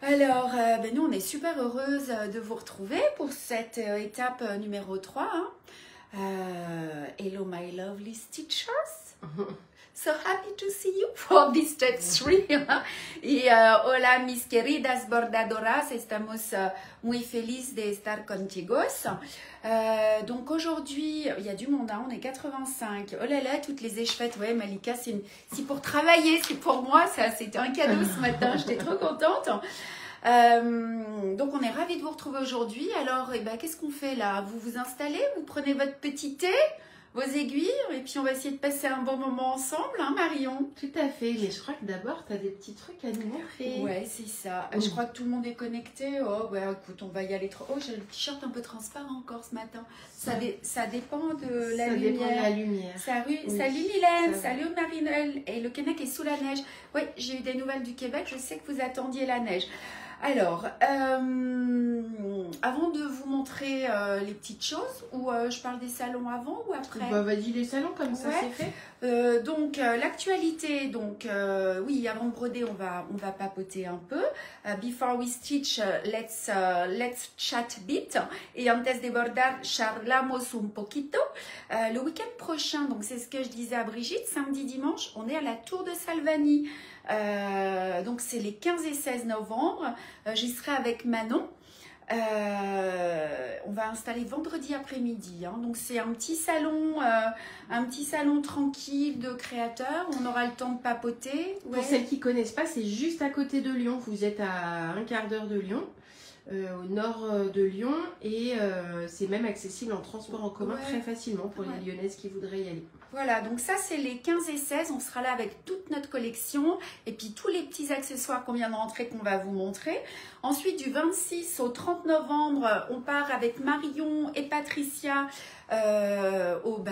Alors, nous, on est super heureuse de vous retrouver pour cette étape numéro 3. Hein. Hello, my lovely stitchers. So happy to see you for this step 3. Y hola, mis queridas bordadoras. Estamos muy feliz de estar contigos. Donc aujourd'hui, il y a du monde, hein, on est 85. Oh là là, toutes les échevêtes. Ouais, Malika, c'est pour travailler, c'est pour moi. C'était un cadeau ce matin, j'étais trop contente. Donc on est ravis de vous retrouver aujourd'hui. Alors, qu'est-ce qu'on fait là? Vous vous installez, vous prenez votre petit thé, vos aiguilles, et puis on va essayer de passer un bon moment ensemble, hein, Marion? Tout à fait, mais je crois que d'abord, tu as des petits trucs à nous montrer. Ouais, c'est ça. Je crois que tout le monde est connecté. Oh, ouais, écoute, on va y aller trop. Oh, j'ai le t-shirt un peu transparent encore ce matin. Ça dépend de la lumière. Ça dépend de la lumière. Salut Mylène, salut Marie-Noël. Et le Québec est sous la neige. Oui, j'ai eu des nouvelles du Québec, je sais que vous attendiez la neige. Alors, avant de vous montrer les petites choses, ou je parle des salons avant ou après? Bah, vas-y, les salons, comme ça, c'est fait. Donc, l'actualité, oui, avant de broder, on va papoter un peu. Before we stitch, let's chat bit. Et antes de bordar, charlamos un poquito. Le week-end prochain, donc c'est ce que je disais à Brigitte, samedi, dimanche, on est à la Tour de Salvani. Donc c'est les 15 et 16 novembre, j'y serai avec Manon. On va installer vendredi après-midi, hein. Donc c'est un petit salon tranquille de créateurs. On aura le temps de papoter. Ouais. Pour celles qui ne connaissent pas, c'est juste à côté de Lyon. Vous êtes à un quart d'heure de Lyon, au nord de Lyon, et c'est même accessible en transport en commun très facilement pour les Lyonnaises qui voudraient y aller. Voilà, donc ça c'est les 15 et 16, on sera là avec toute notre collection et puis tous les petits accessoires qu'on vient de rentrer qu'on va vous montrer. Ensuite du 26 au 30 novembre, on part avec Marion et Patricia au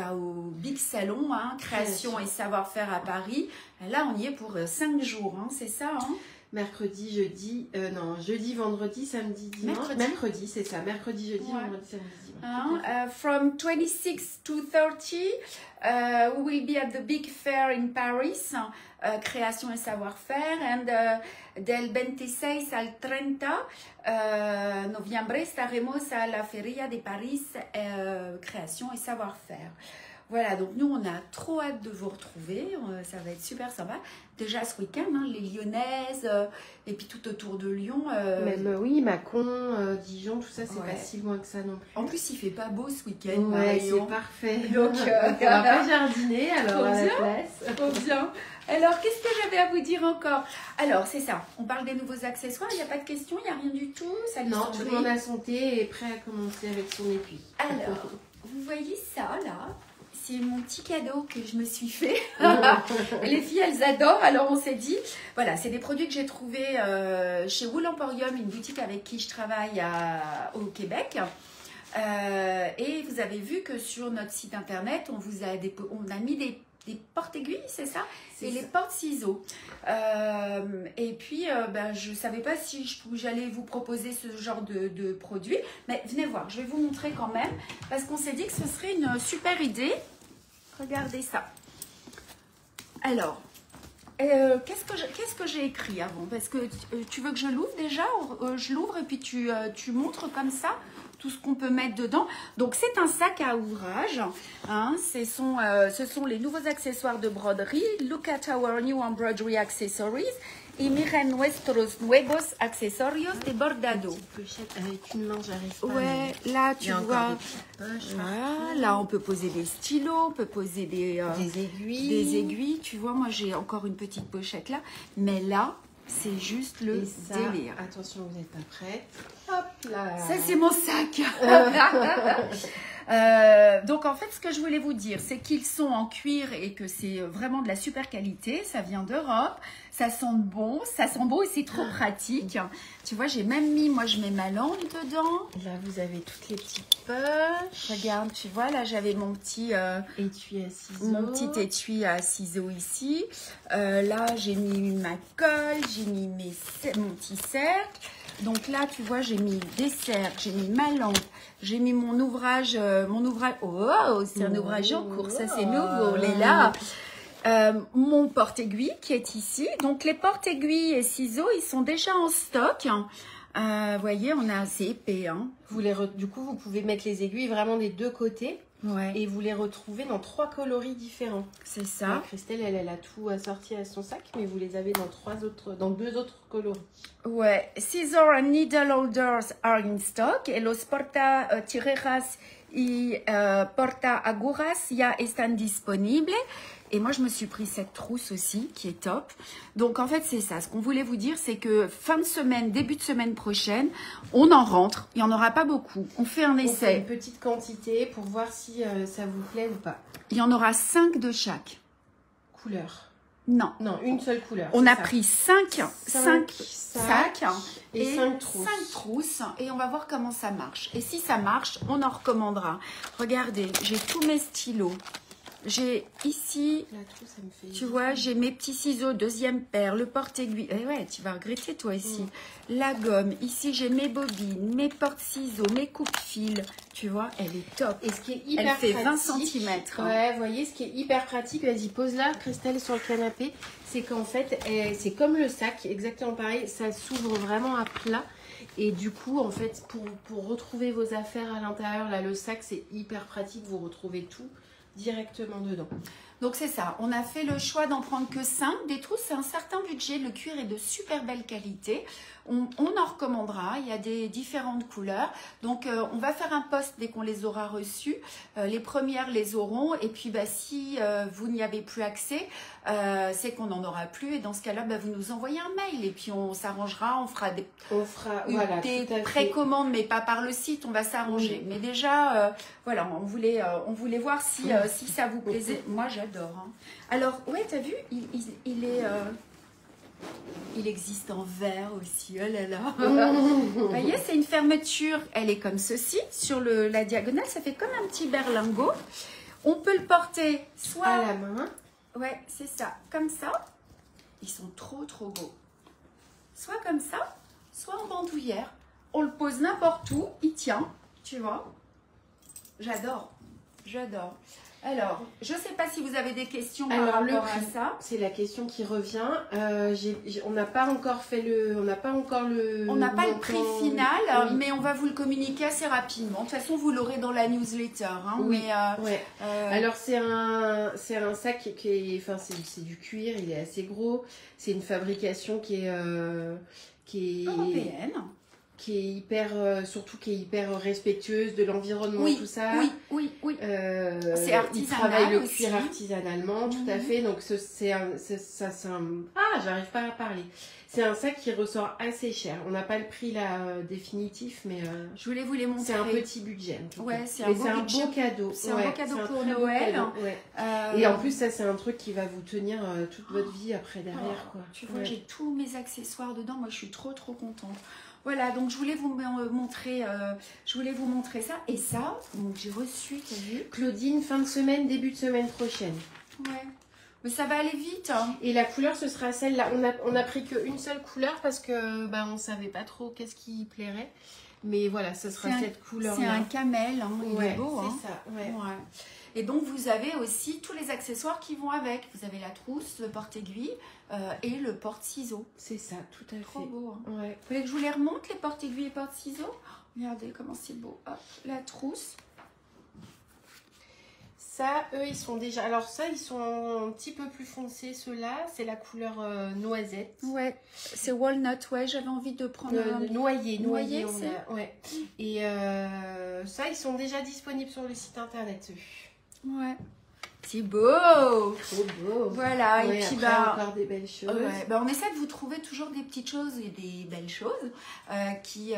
Big Salon, hein, création et savoir-faire à Paris. Là on y est pour 5 jours, hein, c'est ça, hein? Mercredi, jeudi, jeudi, vendredi, samedi, dimanche. Mercredi, c'est ça. Mercredi, jeudi, vendredi, samedi, dimanche. From 26 to 30, we will be at the big fair in Paris, création et savoir-faire, and del 26 al 30 noviembre estaremos a la Feria de Paris, création et savoir-faire. Voilà, donc nous, on a trop hâte de vous retrouver, ça va être super sympa. Déjà ce week-end, hein, les Lyonnaises, et puis tout autour de Lyon. Même, oui, Mâcon, Dijon, tout ça, c'est pas si loin que ça non plus. En plus, il fait pas beau ce week-end. Ouais, c'est parfait. Donc, on va pas jardiner, alors à la place. Trop bien. Alors, qu'est-ce que j'avais à vous dire encore? Alors, c'est ça, on parle des nouveaux accessoires, il n'y a pas de questions, il n'y a rien du tout. Ça non, tout le monde a son thé et est prêt à commencer avec son épi. Alors, vous voyez ça, là? C'est mon petit cadeau que je me suis fait. Les filles, elles adorent. Alors, on s'est dit, voilà, c'est des produits que j'ai trouvés chez Wool Emporium, une boutique avec qui je travaille au Québec. Et vous avez vu que sur notre site internet, on a mis des porte-aiguilles, c'est ça? Et les porte-ciseaux. Et puis, je ne savais pas si j'allais vous proposer ce genre de produit. Mais venez voir, je vais vous montrer quand même. Parce qu'on s'est dit que ce serait une super idée. Regardez ça. Alors, qu'est-ce que j'ai écrit avant? Parce que tu veux que je l'ouvre déjà? Je l'ouvre et puis tu montres comme ça tout ce qu'on peut mettre dedans. Donc, c'est un sac à ouvrage. Hein, ce sont les nouveaux accessoires de broderie. Look at our new embroidery accessories. Y miren nuestros nuevos accesorios de bordado. Pochette avec une main, j'arrive pas. Ouais, là tu vois. Voilà, là on peut poser des stylos, on peut poser des aiguilles. Des aiguilles. Tu vois, moi j'ai encore une petite pochette là. Mais là, c'est juste le délire. Attention, vous n'êtes pas prête. Hop là. Ça c'est mon sac. Donc en fait ce que je voulais vous dire c'est qu'ils sont en cuir et que c'est vraiment de la super qualité, ça vient d'Europe, ça sent bon et c'est trop pratique. Tu vois, j'ai même mis, moi je mets ma lampe dedans. Là vous avez toutes les petites poches. Regarde, tu vois, là j'avais mon petit étui à ciseaux. Mon petit étui à ciseaux ici. Là j'ai mis ma colle, j'ai mis mon petit cercle. Donc là, tu vois, j'ai mis des cercles, j'ai mis ma lampe, j'ai mis mon ouvrage. Oh, c'est un ouvrage en cours, ça c'est nouveau, on est là. mon porte-aiguille qui est ici. Donc les porte-aiguilles et ciseaux, ils sont déjà en stock. Vous voyez, on a assez épais. Hein. Du coup, vous pouvez mettre les aiguilles vraiment des deux côtés. Ouais. Et vous les retrouvez dans 3 coloris différents. C'est ça. Donc, Christelle, elle a tout assorti à son sac, mais vous les avez dans 2 autres coloris. Ouais. Scissor and needle holders are in stock. Et los tijeras y porta-agujas ya están disponibles. Et moi, je me suis pris cette trousse aussi, qui est top. Donc, en fait, c'est ça. Ce qu'on voulait vous dire, c'est que fin de semaine, début de semaine prochaine, on en rentre. Il n'y en aura pas beaucoup. On fait un essai. On fait une petite quantité pour voir si ça vous plaît ou pas. Il y en aura 5 de chaque. Couleur. Non. Non, une seule couleur. On a pris 5 sacs et 5 trousses. 5 trousses. Et on va voir comment ça marche. Et si ça marche, on en recommandera. Regardez, j'ai tous mes stylos. J'ai ici, la trousse, ça me fait... tu vois, j'ai mes petits ciseaux, deuxième paire, le porte-aiguille. Eh ouais, tu vas regretter toi ici. La gomme, ici j'ai mes bobines, mes porte-ciseaux, mes coupe-fils. Tu vois, elle est top. Et ce qui est hyper pratique, elle fait pratique, 20 cm. Ouais, vous voyez, ce qui est hyper pratique, vas-y, pose-la, Christelle, sur le canapé. C'est qu'en fait, c'est comme le sac, exactement pareil, ça s'ouvre vraiment à plat. Et du coup, en fait, pour retrouver vos affaires à l'intérieur, là, le sac, c'est hyper pratique, vous retrouvez tout directement dedans. Donc c'est ça, on a fait le choix d'en prendre que 5. Des trousses, c'est un certain budget, le cuir est de super belle qualité. On en recommandera, il y a des différentes couleurs. Donc on va faire un post dès qu'on les aura reçues. Les premières les auront et puis si vous n'y avez plus accès, c'est qu'on n'en aura plus. Et dans ce cas-là, vous nous envoyez un mail et puis on s'arrangera, on fera des précommandes, mais pas par le site, on va s'arranger. Mais déjà, voilà, on voulait voir si ça vous plaisait. Moi, j'adore. Hein. Alors, ouais, t'as vu, il existe en verre aussi. Oh là là. Vous voyez, c'est une fermeture. Elle est comme ceci. Sur la diagonale, ça fait comme un petit berlingot. On peut le porter soit à la main. Ouais, c'est ça. Comme ça. Ils sont trop, trop beaux. Soit comme ça, soit en bandoulière. On le pose n'importe où. Il tient. Tu vois. J'adore. J'adore. Alors, je ne sais pas si vous avez des questions par rapport à ça. C'est la question qui revient. On n'a pas encore fait le... On n'a pas le prix final, mais on va vous le communiquer assez rapidement. De toute façon, vous l'aurez dans la newsletter. Hein, oui, alors, c'est un sac qui est... Enfin, c'est du cuir, il est assez gros. C'est une fabrication qui est européenne. Qui est hyper respectueuse de l'environnement, tout ça. Oui. C'est artisanal. Il travaille le cuir artisanalement, tout à fait. Donc j'arrive pas à parler. C'est un sac qui ressort assez cher. On n'a pas le prix là définitif, mais je voulais vous les montrer. C'est un petit budget. C'est un beau cadeau. C'est un beau cadeau pour Noël. Et en plus, ça c'est un truc qui va vous tenir toute votre vie après derrière. Quoi. Tu vois, j'ai tous mes accessoires dedans. Moi, je suis trop contente. Voilà, donc je voulais vous montrer ça. Et ça, donc j'ai reçu, t'as vu, Claudine, fin de semaine, début de semaine prochaine. Ouais, mais ça va aller vite. Hein. Et la couleur, ce sera celle-là. On a pris qu'une seule couleur parce que on savait pas trop qu'est-ce qui plairait. Mais voilà, ce sera cette couleur-là. C'est un camel, hein, il est beau. C'est ça, ouais. Et donc, vous avez aussi tous les accessoires qui vont avec. Vous avez la trousse, le porte-aiguille et le porte-ciseaux. C'est ça, tout à fait. Trop beau. Hein. Ouais. Vous voulez que je vous les remonte, les porte-aiguilles et porte-ciseaux? Regardez comment c'est beau. Hop, la trousse. Ça, eux, ils sont déjà... Alors ça, ils sont un petit peu plus foncés, ceux-là. C'est la couleur noisette. Ouais, c'est walnut. Ouais, j'avais envie de prendre... Noyer, c'est... Ouais. Et ça, ils sont déjà disponibles sur le site internet, eux. Ouais. C'est beau. Trop beau. Voilà. Ouais, et puis encore des belles choses. Ouais, on essaie de vous trouver toujours des petites choses et des belles choses qui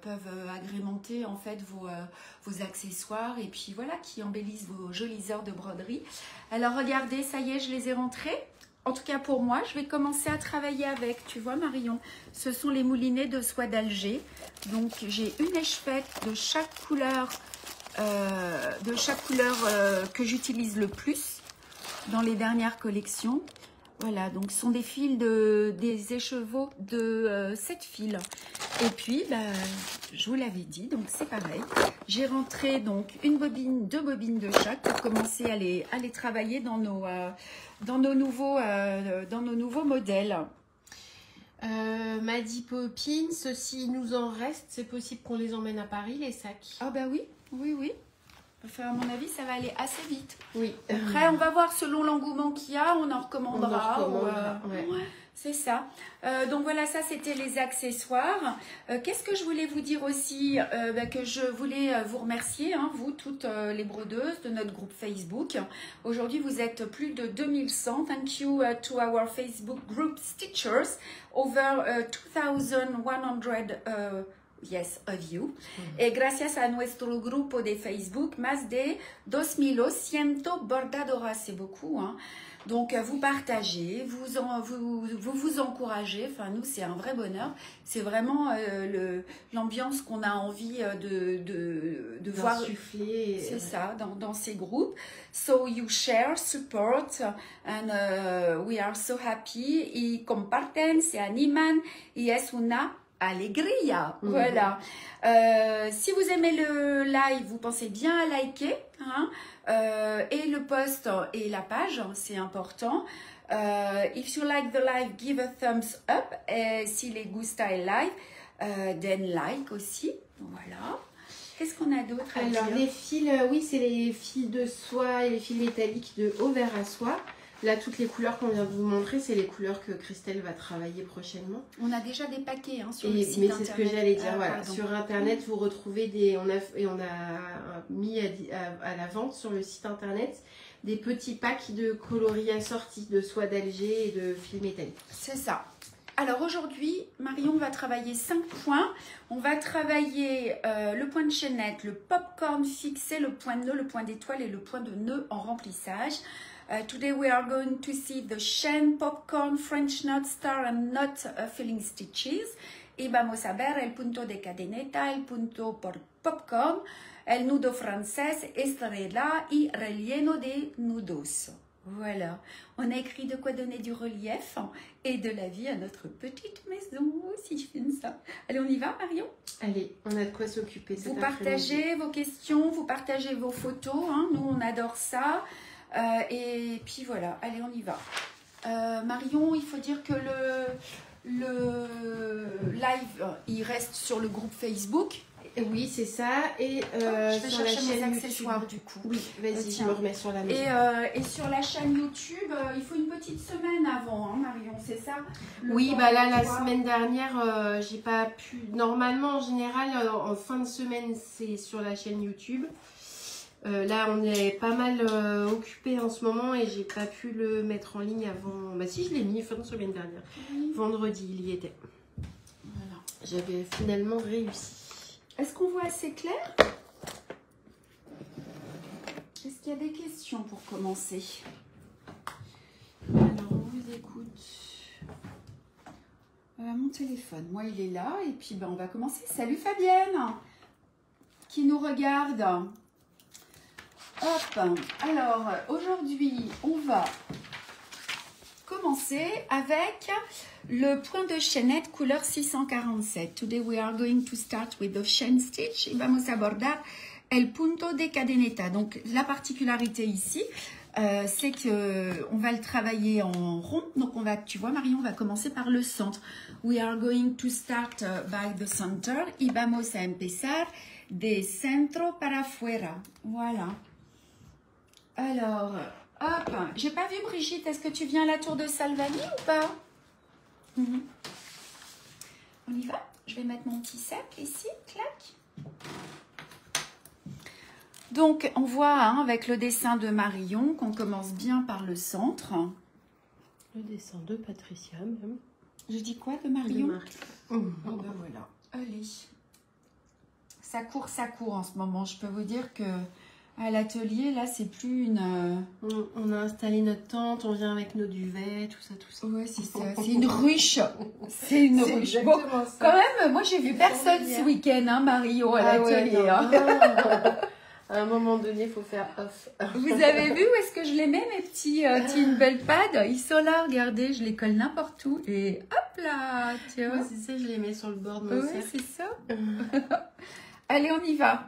peuvent agrémenter en fait vos accessoires et puis voilà, qui embellissent vos jolies heures de broderie. Alors regardez, ça y est, je les ai rentrées. En tout cas pour moi, je vais commencer à travailler avec. Tu vois Marion, ce sont les moulinets de soie d'Alger. Donc j'ai une échevette de chaque couleur. Que j'utilise le plus dans les dernières collections. Voilà, donc ce sont des fils des écheveaux de 7 fils. Et puis, je vous l'avais dit, donc c'est pareil. J'ai rentré donc une bobine, 2 bobines de chaque pour commencer à les travailler dans nos nouveaux modèles. Maddy Poppins, s'il nous en reste, c'est possible qu'on les emmène à Paris, les sacs. Ah bah oui, oui, oui. Enfin, à mon avis, ça va aller assez vite. Oui. Après, on va voir selon l'engouement qu'il y a, on en recommandera. Ouais. C'est ça. Donc voilà, ça c'était les accessoires. Qu'est-ce que je voulais vous dire aussi, que je voulais vous remercier, hein, vous toutes les brodeuses de notre groupe Facebook. Aujourd'hui, vous êtes plus de 2100. Thank you to our Facebook group Stitchers. Over 2100 yes, of you. Et gracias a nuestro grupo de Facebook, más de 2200 bordadoras, c'est beaucoup, hein. Donc, vous partagez, vous encouragez. Enfin, nous, c'est un vrai bonheur. C'est vraiment l'ambiance qu'on a envie de voir. C'est ça, dans ces groupes. So, you share, support, and we are so happy. Y comparten, se animan, y es una alegría. Voilà. Si vous aimez le live, vous pensez bien à liker, hein, et le post et la page, c'est important. If you like the live, give a thumbs up. Et si les gusta el live, then like aussi. Voilà. Qu'est-ce qu'on a d'autre à dire? Alors les fils, oui, c'est les fils de soie et les fils métalliques de Over à soie. Là, toutes les couleurs qu'on vient de vous montrer, c'est les couleurs que Christelle va travailler prochainement. On a déjà des paquets, hein, sur le site mais internet. c'est ce que j'allais dire. Voilà. Sur internet, vous retrouvez des... On a mis à la vente sur le site internet des petits packs de coloris assortis de soie d'Alger et de fils métalliques. C'est ça. Alors aujourd'hui, Marion va travailler 5 points. On va travailler le point de chaînette, le popcorn fixé, le point de nœud, le point d'étoile et le point de nœud en remplissage. Today we are going to see the chain, popcorn, French knot, star and knot filling stitches. Y vamos a ver el punto de cadeneta, el punto por popcorn, el nudo francés, estrella y relleno de nudos. Voilà, on a écrit de quoi donner du relief et de la vie à notre petite maison, si je filme ça. Allez, on y va, Marion? Allez, on a de quoi s'occuper. Vous partagez vos questions, vous partagez vos photos, hein. Nous on adore ça. Et puis voilà, allez, on y va. Marion, il faut dire que le live, il reste sur le groupe Facebook. Oui, c'est ça. Et je vais sur chercher la chaîne mes accessoires YouTube. du coup. Oui, vas-y, je me remets sur la maison. Et sur la chaîne YouTube, il faut une petite semaine avant, hein, Marion, c'est ça? Oui, bah là, la semaine dernière, j'ai pas pu... Normalement, en général, en fin de semaine, c'est sur la chaîne YouTube. Là, on est pas mal occupé en ce moment et j'ai pas pu le mettre en ligne avant... Bah si, je l'ai mis fin de semaine dernière. Oui. Vendredi, il y était. Voilà. J'avais finalement réussi. Est-ce qu'on voit assez clair? Est-ce qu'il y a des questions pour commencer? Alors, on vous écoute. Mon téléphone, moi, il est là. Et puis, ben, on va commencer. Salut Fabienne, qui nous regarde. Hop, alors aujourd'hui on va commencer avec le point de chaînette couleur 647. Today we are going to start with the chain stitch y vamos a abordar el punto de cadeneta. Donc la particularité ici, c'est que on va le travailler en rond. Donc on va, tu vois Marion, on va commencer par le centre. We are going to start by the center y vamos a empezar de centro para afuera. Voilà. Alors, hop, j'ai pas vu Brigitte, est-ce que tu viens à la tour de Salvani ou pas? On y va? Je vais mettre mon petit sac ici, clac. Donc, on voit hein, avec le dessin de Marion qu'on commence bien par le centre. Le dessin de Patricia même. Je dis quoi de Marion? Oh ben voilà, allez. Ça court en ce moment, je peux vous dire que... À l'atelier, là, c'est plus une... On a installé notre tente, on vient avec nos duvets, tout ça. Ouais, c'est ça. C'est une ruche. C'est une ruche. Bon, quand même, moi, j'ai vu personne ce week-end, hein, Mario, à l'atelier. Ouais, À un moment donné, il faut faire off. Vous avez vu où est-ce que je les mets, mes petits Tinbell pads? Ils sont là, regardez, je les colle n'importe où. Et hop là, tu vois. Ouais, c'est ça, je les mets sur le bord de mon Ouais, cercle. c'est ça. Allez, on y va.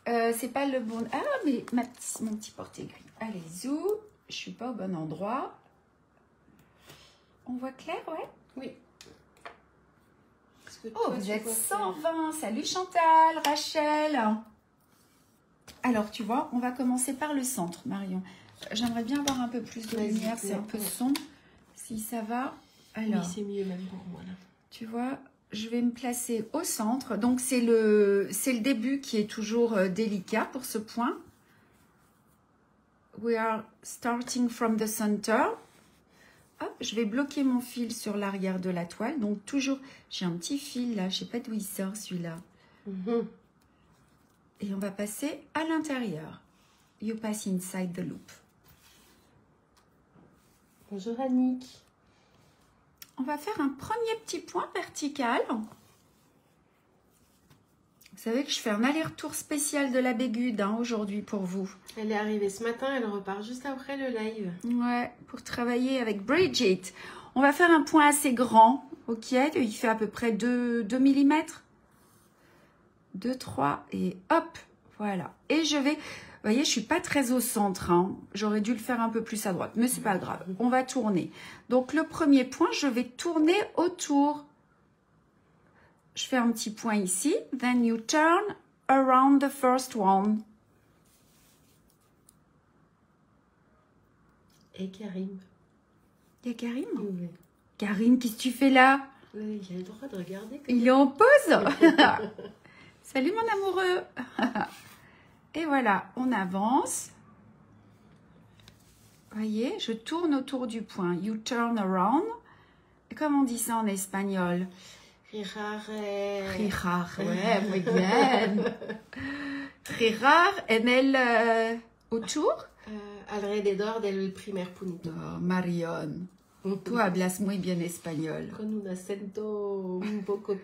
C'est pas le bon... Ah, mais mon petit porte-aiguille. Allez, zou. Je suis pas au bon endroit. On voit clair, ouais? Oui. Oh, vous êtes 120. Salut Chantal, Rachel. Alors, tu vois, on va commencer par le centre, Marion. J'aimerais bien avoir un peu plus de lumière. C'est un peu sombre. Si ça va. Alors, oui, c'est mieux même pour moi, là. Tu vois, je vais me placer au centre. Donc, c'est le début qui est toujours délicat pour ce point. We are starting from the center. Hop, je vais bloquer mon fil sur l'arrière de la toile. Donc, toujours, j'ai un petit fil là. Je ne sais pas d'où il sort celui-là. Et on va passer à l'intérieur. You pass inside the loop. Bonjour Annick. On va faire un premier petit point vertical. Vous savez que je fais un aller-retour spécial de la Bégude aujourd'hui pour vous. Elle est arrivée ce matin, elle repart juste après le live. Ouais, pour travailler avec Bridget. On va faire un point assez grand, ok? Il fait à peu près 2 mm. 2, 3 et hop, voilà. Et je vais... Vous voyez, je suis pas très au centre. Hein. J'aurais dû le faire un peu plus à droite, mais c'est pas grave. On va tourner. Donc, le premier point, je vais tourner autour. Je fais un petit point ici. Then you turn around the first one. Et Karim. Il y a Karim? Oui. Karim, qu'est-ce que tu fais là? Oui, il a le droit de regarder. Il est en pause. Salut mon amoureux. Et voilà, on avance. Voyez, je tourne autour du point. You turn around. Et comment on dit ça en espagnol? Girar. Ouais, muy bien. Girar en el autour. Alrededor del primer punto. Oh, Marion, tú hablas muy bien espagnol. Con un acento un poco.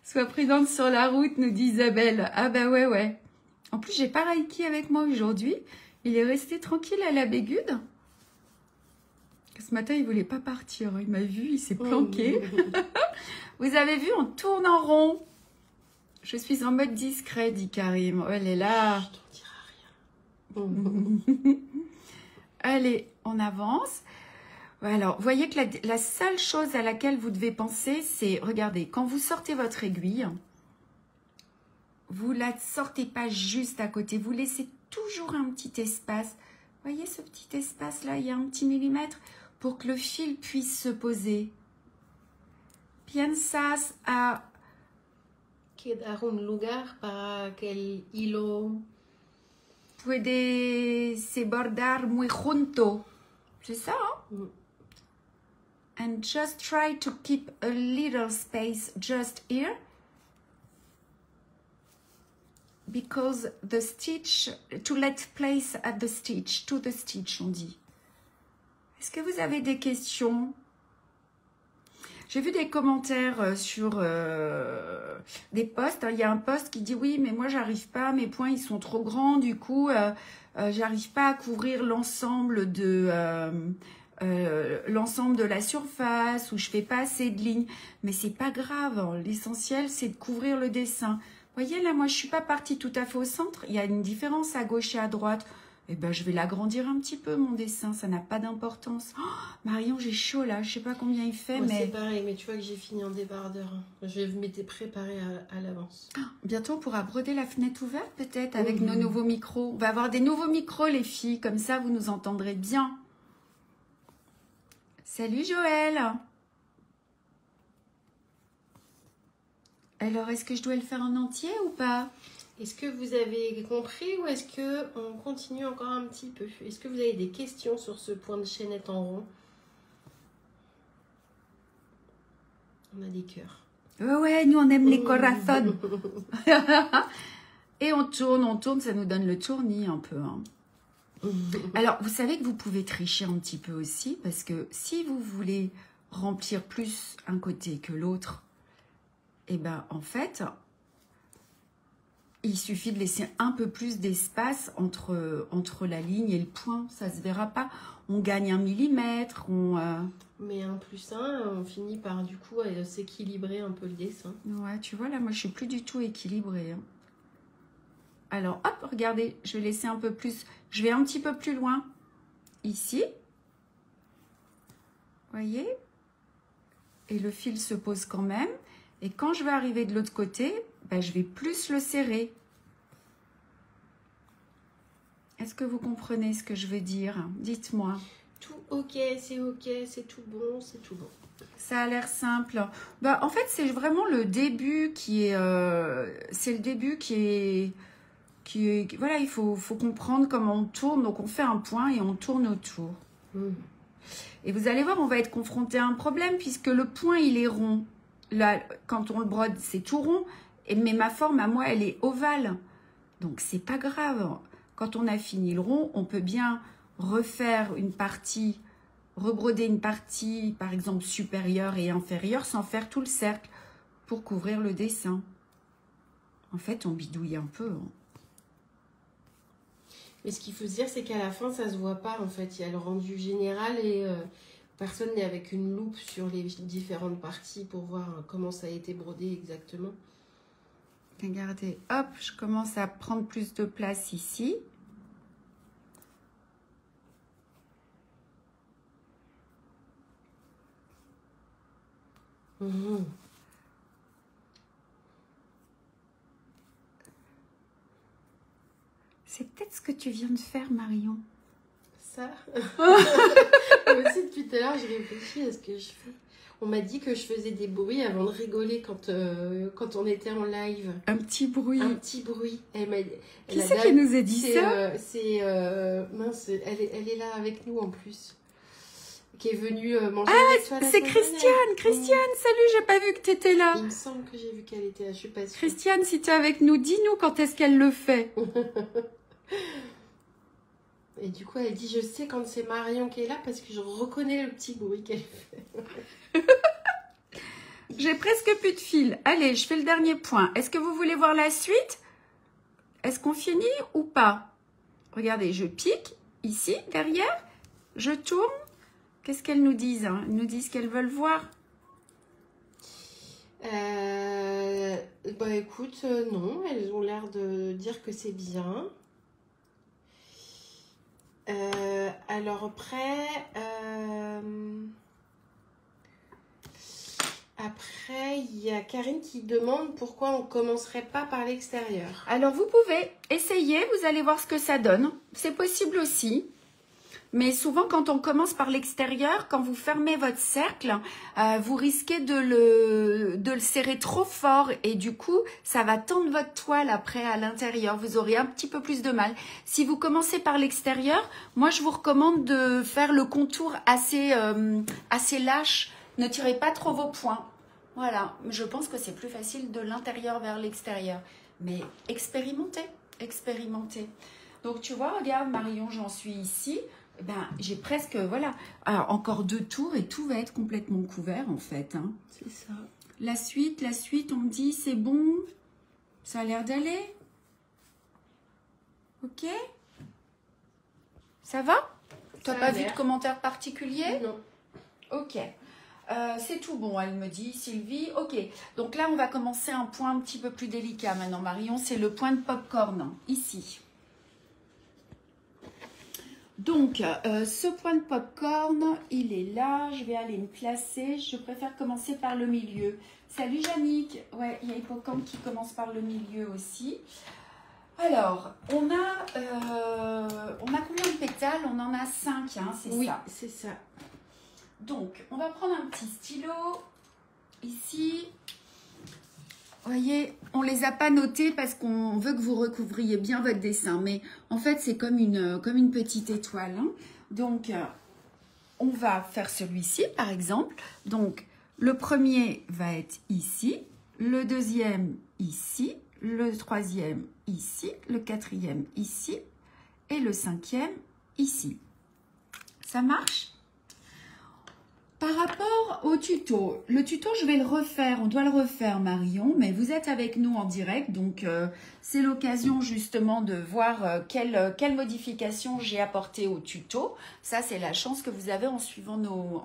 Sois prudente sur la route, nous dit Isabelle. Ah bah ouais. En plus, j'ai pas Reiki avec moi aujourd'hui. Il est resté tranquille à la Bégude. Ce matin, il voulait pas partir. Il m'a vu, il s'est planqué. Vous avez vu, on tourne en rond. Je suis en mode discret, dit Karim. Oh, elle est là. Je t'en dirai rien. Allez, on avance. Alors, vous voyez que la seule chose à laquelle vous devez penser, c'est, regardez, quand vous sortez votre aiguille, vous ne la sortez pas juste à côté. Vous laissez toujours un petit espace. Vous voyez ce petit espace-là, il y a un petit millimètre pour que le fil puisse se poser. Piensas a... Quedar un lugar para que el hilo... Puede se bordar muy junto. C'est ça, hein? And just try to keep a little space just here. Because the stitch, to let place at the stitch, to the stitch, on dit. Est-ce que vous avez des questions? J'ai vu des commentaires sur des posts. Il y a un post qui dit oui, mais moi j'arrive pas, mes points ils sont trop grands, du coup j'arrive pas à couvrir l'ensemble de la surface, ou je fais pas assez de lignes. Mais c'est pas grave, l'essentiel c'est de couvrir le dessin. Vous voyez là, moi je suis pas partie tout à fait au centre, il y a une différence à gauche et à droite. Eh ben, je vais l'agrandir un petit peu, mon dessin. Ça n'a pas d'importance. Oh, Marion, j'ai chaud, là. Je sais pas combien il fait, Moi, mais... c'est pareil, mais tu vois que j'ai fini en débardeur. Je m'étais préparée à l'avance. Bientôt, on pourra broder la fenêtre ouverte, peut-être, avec nos nouveaux micros. On va avoir des nouveaux micros, les filles. Comme ça, vous nous entendrez bien. Salut, Joël. Alors, est-ce que je dois le faire en entier ou pas? Est-ce que vous avez compris ou est-ce qu'on continue encore un petit peu? Est-ce que vous avez des questions sur ce point de chaînette en rond? On a des cœurs. Ouais, nous on aime les corazones. Et on tourne, ça nous donne le tournis un peu. Hein. Alors, vous savez que vous pouvez tricher un petit peu aussi, parce que si vous voulez remplir plus un côté que l'autre, eh ben en fait... il suffit de laisser un peu plus d'espace entre la ligne et le point. Ça se verra pas. On gagne 1 millimètre. Mais 1+1, on finit par du coup s'équilibrer un peu le dessin. Ouais, tu vois, là, moi, je suis plus du tout équilibrée. Hein. Alors, hop, regardez, je vais laisser un peu plus. Je vais un petit peu plus loin. Ici. Voyez? Et le fil se pose quand même. Et quand je vais arriver de l'autre côté, ben, je vais plus le serrer. Est-ce que vous comprenez ce que je veux dire? Dites-moi. Tout ok, c'est tout bon, c'est tout bon. Ça a l'air simple. Bah, en fait, c'est vraiment le début qui est... c'est le début qui est... Voilà, il faut comprendre comment on tourne. Donc, on fait un point et on tourne autour. Et vous allez voir, on va être confronté à un problème puisque le point, il est rond. Là, quand on le brode, c'est tout rond. Mais ma forme, à moi, elle est ovale. Donc, c'est pas grave. Quand on a fini le rond, on peut bien refaire une partie, rebroder une partie, par exemple, supérieure et inférieure, sans faire tout le cercle pour couvrir le dessin. En fait, on bidouille un peu. Hein. Mais ce qu'il faut se dire, c'est qu'à la fin, ça se voit pas, en fait. Il y a le rendu général et personne n'est avec une loupe sur les différentes parties pour voir comment ça a été brodé exactement. Regardez, hop, je commence à prendre plus de place ici. C'est peut-être ce que tu viens de faire, Marion. Ça Moi aussi, depuis tout à l'heure, je réfléchis à ce que je fais. On m'a dit que je faisais des bruits avant de rigoler quand on était en live. Un petit bruit. Un petit bruit. Qui c'est qui nous a dit ça? Mince, elle est là avec nous en plus. Qui est venue manger avec toi. Ah, c'est Christiane. Christiane, salut, j'ai pas vu que tu étais là. Il me semble que j'ai vu qu'elle était là, je suis pas sûre. Christiane, si tu es avec nous, dis-nous quand est-ce qu'elle le fait. Et du coup, elle dit, je sais quand c'est Marion qui est là parce que je reconnais le petit bruit qu'elle fait. J'ai presque plus de fil. Allez, je fais le dernier point. Est-ce que vous voulez voir la suite? Est-ce qu'on finit ou pas? Regardez, je pique ici, derrière. Je tourne. Qu'est-ce qu'elles nous disent? Elles nous disent qu'elles veulent voir. Bah écoute, non. Elles ont l'air de dire que c'est bien. Alors après, il y a Karine qui demande pourquoi on ne commencerait pas par l'extérieur. Alors, vous pouvez essayer, vous allez voir ce que ça donne. C'est possible aussi. Mais souvent, quand on commence par l'extérieur, quand vous fermez votre cercle, vous risquez de le serrer trop fort et du coup, ça va tendre votre toile après à l'intérieur. Vous aurez un petit peu plus de mal. Si vous commencez par l'extérieur, moi, je vous recommande de faire le contour assez lâche. Ne tirez pas trop vos points. Voilà, je pense que c'est plus facile de l'intérieur vers l'extérieur. Mais expérimentez, expérimentez. Donc, tu vois, regarde, Marion, j'en suis ici. Ben, j'ai presque, voilà, alors, encore 2 tours et tout va être complètement couvert en fait. Hein. C'est ça. La suite, on me dit c'est bon, ça a l'air d'aller. Ok. Ça va? Tu n'as pas vu de commentaires particuliers? Non. Ok. C'est tout bon, elle me dit, Sylvie. Ok. Donc là, on va commencer un point un petit peu plus délicat maintenant, Marion. C'est le point de popcorn, ici. Donc, ce point de popcorn, il est là. Je vais aller me placer. Je préfère commencer par le milieu. Salut, Yannick. Ouais, il y a Hippocampe qui commence par le milieu aussi. Alors, on a combien de pétales? On en a 5, hein, c'est ça? Oui, c'est ça. Donc, on va prendre un petit stylo. Ici, vous voyez, on ne les a pas notés parce qu'on veut que vous recouvriez bien votre dessin. Mais en fait, c'est comme une petite étoile. Hein. Donc, on va faire celui-ci, par exemple. Donc, le premier va être ici. Le deuxième, ici. Le troisième, ici. Le quatrième, ici. Et le cinquième, ici. Ça marche? Par rapport au tuto, le tuto, je vais le refaire. On doit le refaire, Marion, mais vous êtes avec nous en direct. Donc, c'est l'occasion justement de voir quelle modification j'ai apporté au tuto. Ça, c'est la chance que vous avez en suivant nos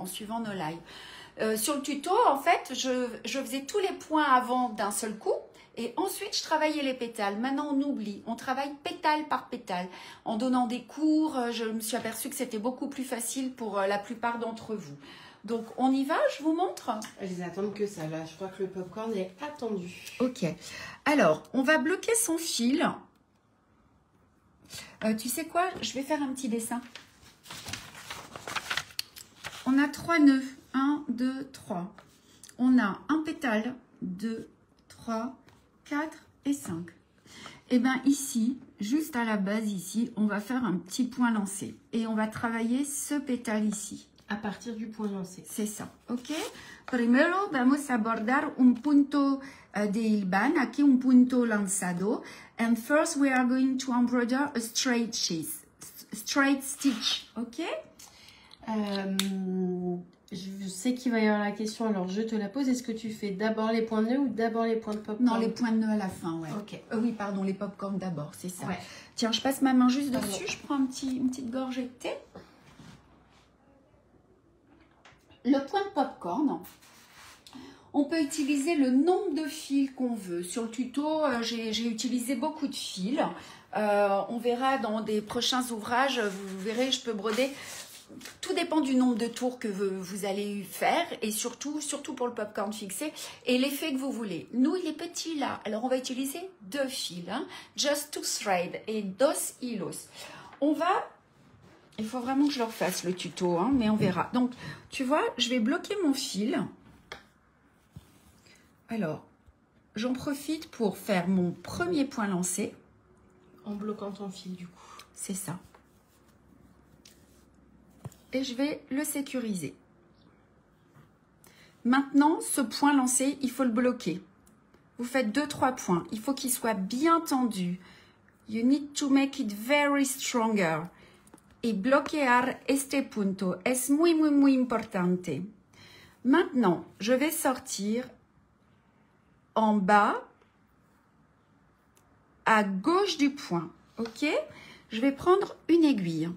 lives. Sur le tuto, en fait, je faisais tous les points avant d'un seul coup. Et ensuite, je travaillais les pétales. Maintenant, on oublie. On travaille pétale par pétale. En donnant des cours, je me suis aperçue que c'était beaucoup plus facile pour la plupart d'entre vous. Donc, on y va, je vous montre. Elles attendent que ça, là. Je crois que le popcorn est attendu. Ok. Alors, on va bloquer son fil. Tu sais quoi? Je vais faire un petit dessin. On a 3 nœuds. 1, 2, 3. On a un pétale, 2, 3, 4 et 5. Et bien ici, juste à la base ici, on va faire un petit point lancé. Et on va travailler ce pétale ici. À partir du point lancé. C'est ça, ok? Primero vamos a bordar un punto de hilvan, aquí un punto lanzado. And first we are going to embroider a straight stitch, ok? Je sais qu'il va y avoir la question, alors je te la pose. Est-ce que tu fais d'abord les points de nœud ou d'abord les points de popcorn? Non, les points de nœud à la fin, ouais. Ok. Oui, pardon, les popcorn d'abord, c'est ça. Ouais. Tiens, je passe ma main juste dessus, je prends une petite gorgée de thé. Le point de popcorn, on peut utiliser le nombre de fils qu'on veut. Sur le tuto, j'ai utilisé beaucoup de fils. On verra dans des prochains ouvrages, vous verrez, je peux broder. Tout dépend du nombre de tours que vous allez faire et surtout pour le popcorn fixé et l'effet que vous voulez. Nous, il est petit là, alors on va utiliser 2 fils, hein, just 2 threads et 2 hilos. Il faut vraiment que je leur fasse le tuto, hein, mais on verra. Donc, tu vois, je vais bloquer mon fil. Alors, j'en profite pour faire mon premier point lancé. En bloquant ton fil, du coup. C'est ça. Et je vais le sécuriser. Maintenant, ce point lancé, il faut le bloquer. Vous faites 2-3 points. Il faut qu'il soit bien tendu. You need to make it very stronger. Et bloquear este punto es muy, muy, muy importante. Maintenant, je vais sortir en bas à gauche du point. Ok? Je vais prendre une aiguille.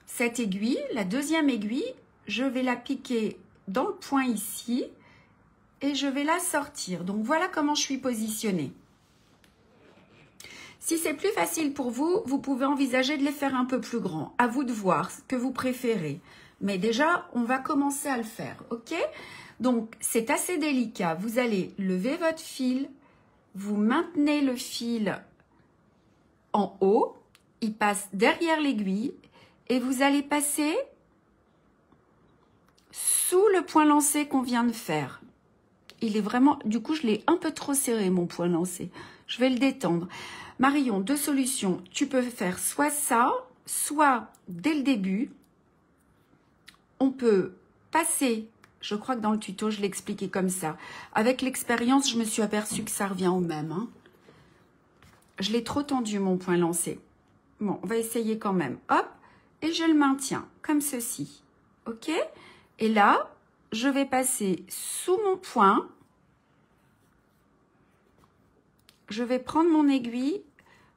Cette aiguille, la deuxième aiguille, je vais la piquer dans le point ici et je vais la sortir. Donc, voilà comment je suis positionnée. Si c'est plus facile pour vous, vous pouvez envisager de les faire un peu plus grands. À vous de voir ce que vous préférez. Mais déjà, on va commencer à le faire, ok? Donc, c'est assez délicat. Vous allez lever votre fil, vous maintenez le fil en haut, il passe derrière l'aiguille et vous allez passer sous le point lancé qu'on vient de faire. Il est vraiment, du coup, je l'ai un peu trop serré, mon point lancé. Je vais le détendre. Marion, 2 solutions. Tu peux faire soit ça, soit dès le début, on peut passer, je crois que dans le tuto, je l'ai expliqué comme ça. Avec l'expérience, je me suis aperçue que ça revient au même. Hein. Je l'ai trop tendu, mon point lancé. Bon, on va essayer quand même. Hop, et je le maintiens, comme ceci. Ok? Et là, je vais passer sous mon point. Je vais prendre mon aiguille.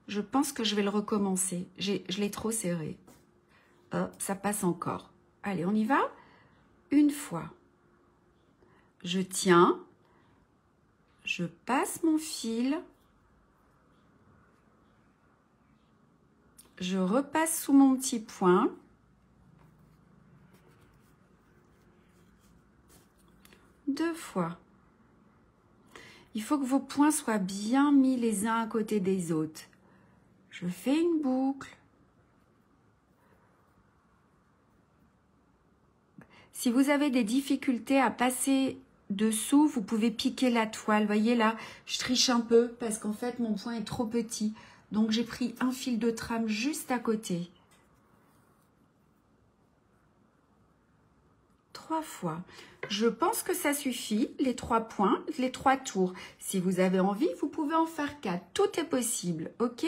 Je pense que je vais le recommencer. Je l'ai trop serré. Hop, ça passe encore. Allez, on y va. Une fois. Je tiens. Je passe mon fil. Je repasse sous mon petit point. Deux fois. Il faut que vos points soient bien mis les uns à côté des autres. Je fais une boucle. Si vous avez des difficultés à passer dessous, vous pouvez piquer la toile. Vous voyez là, je triche un peu parce qu'en fait, mon point est trop petit. Donc, j'ai pris un fil de trame juste à côté. 3 fois. Je pense que ça suffit, les 3 points, les 3 tours. Si vous avez envie, vous pouvez en faire 4. Tout est possible, ok?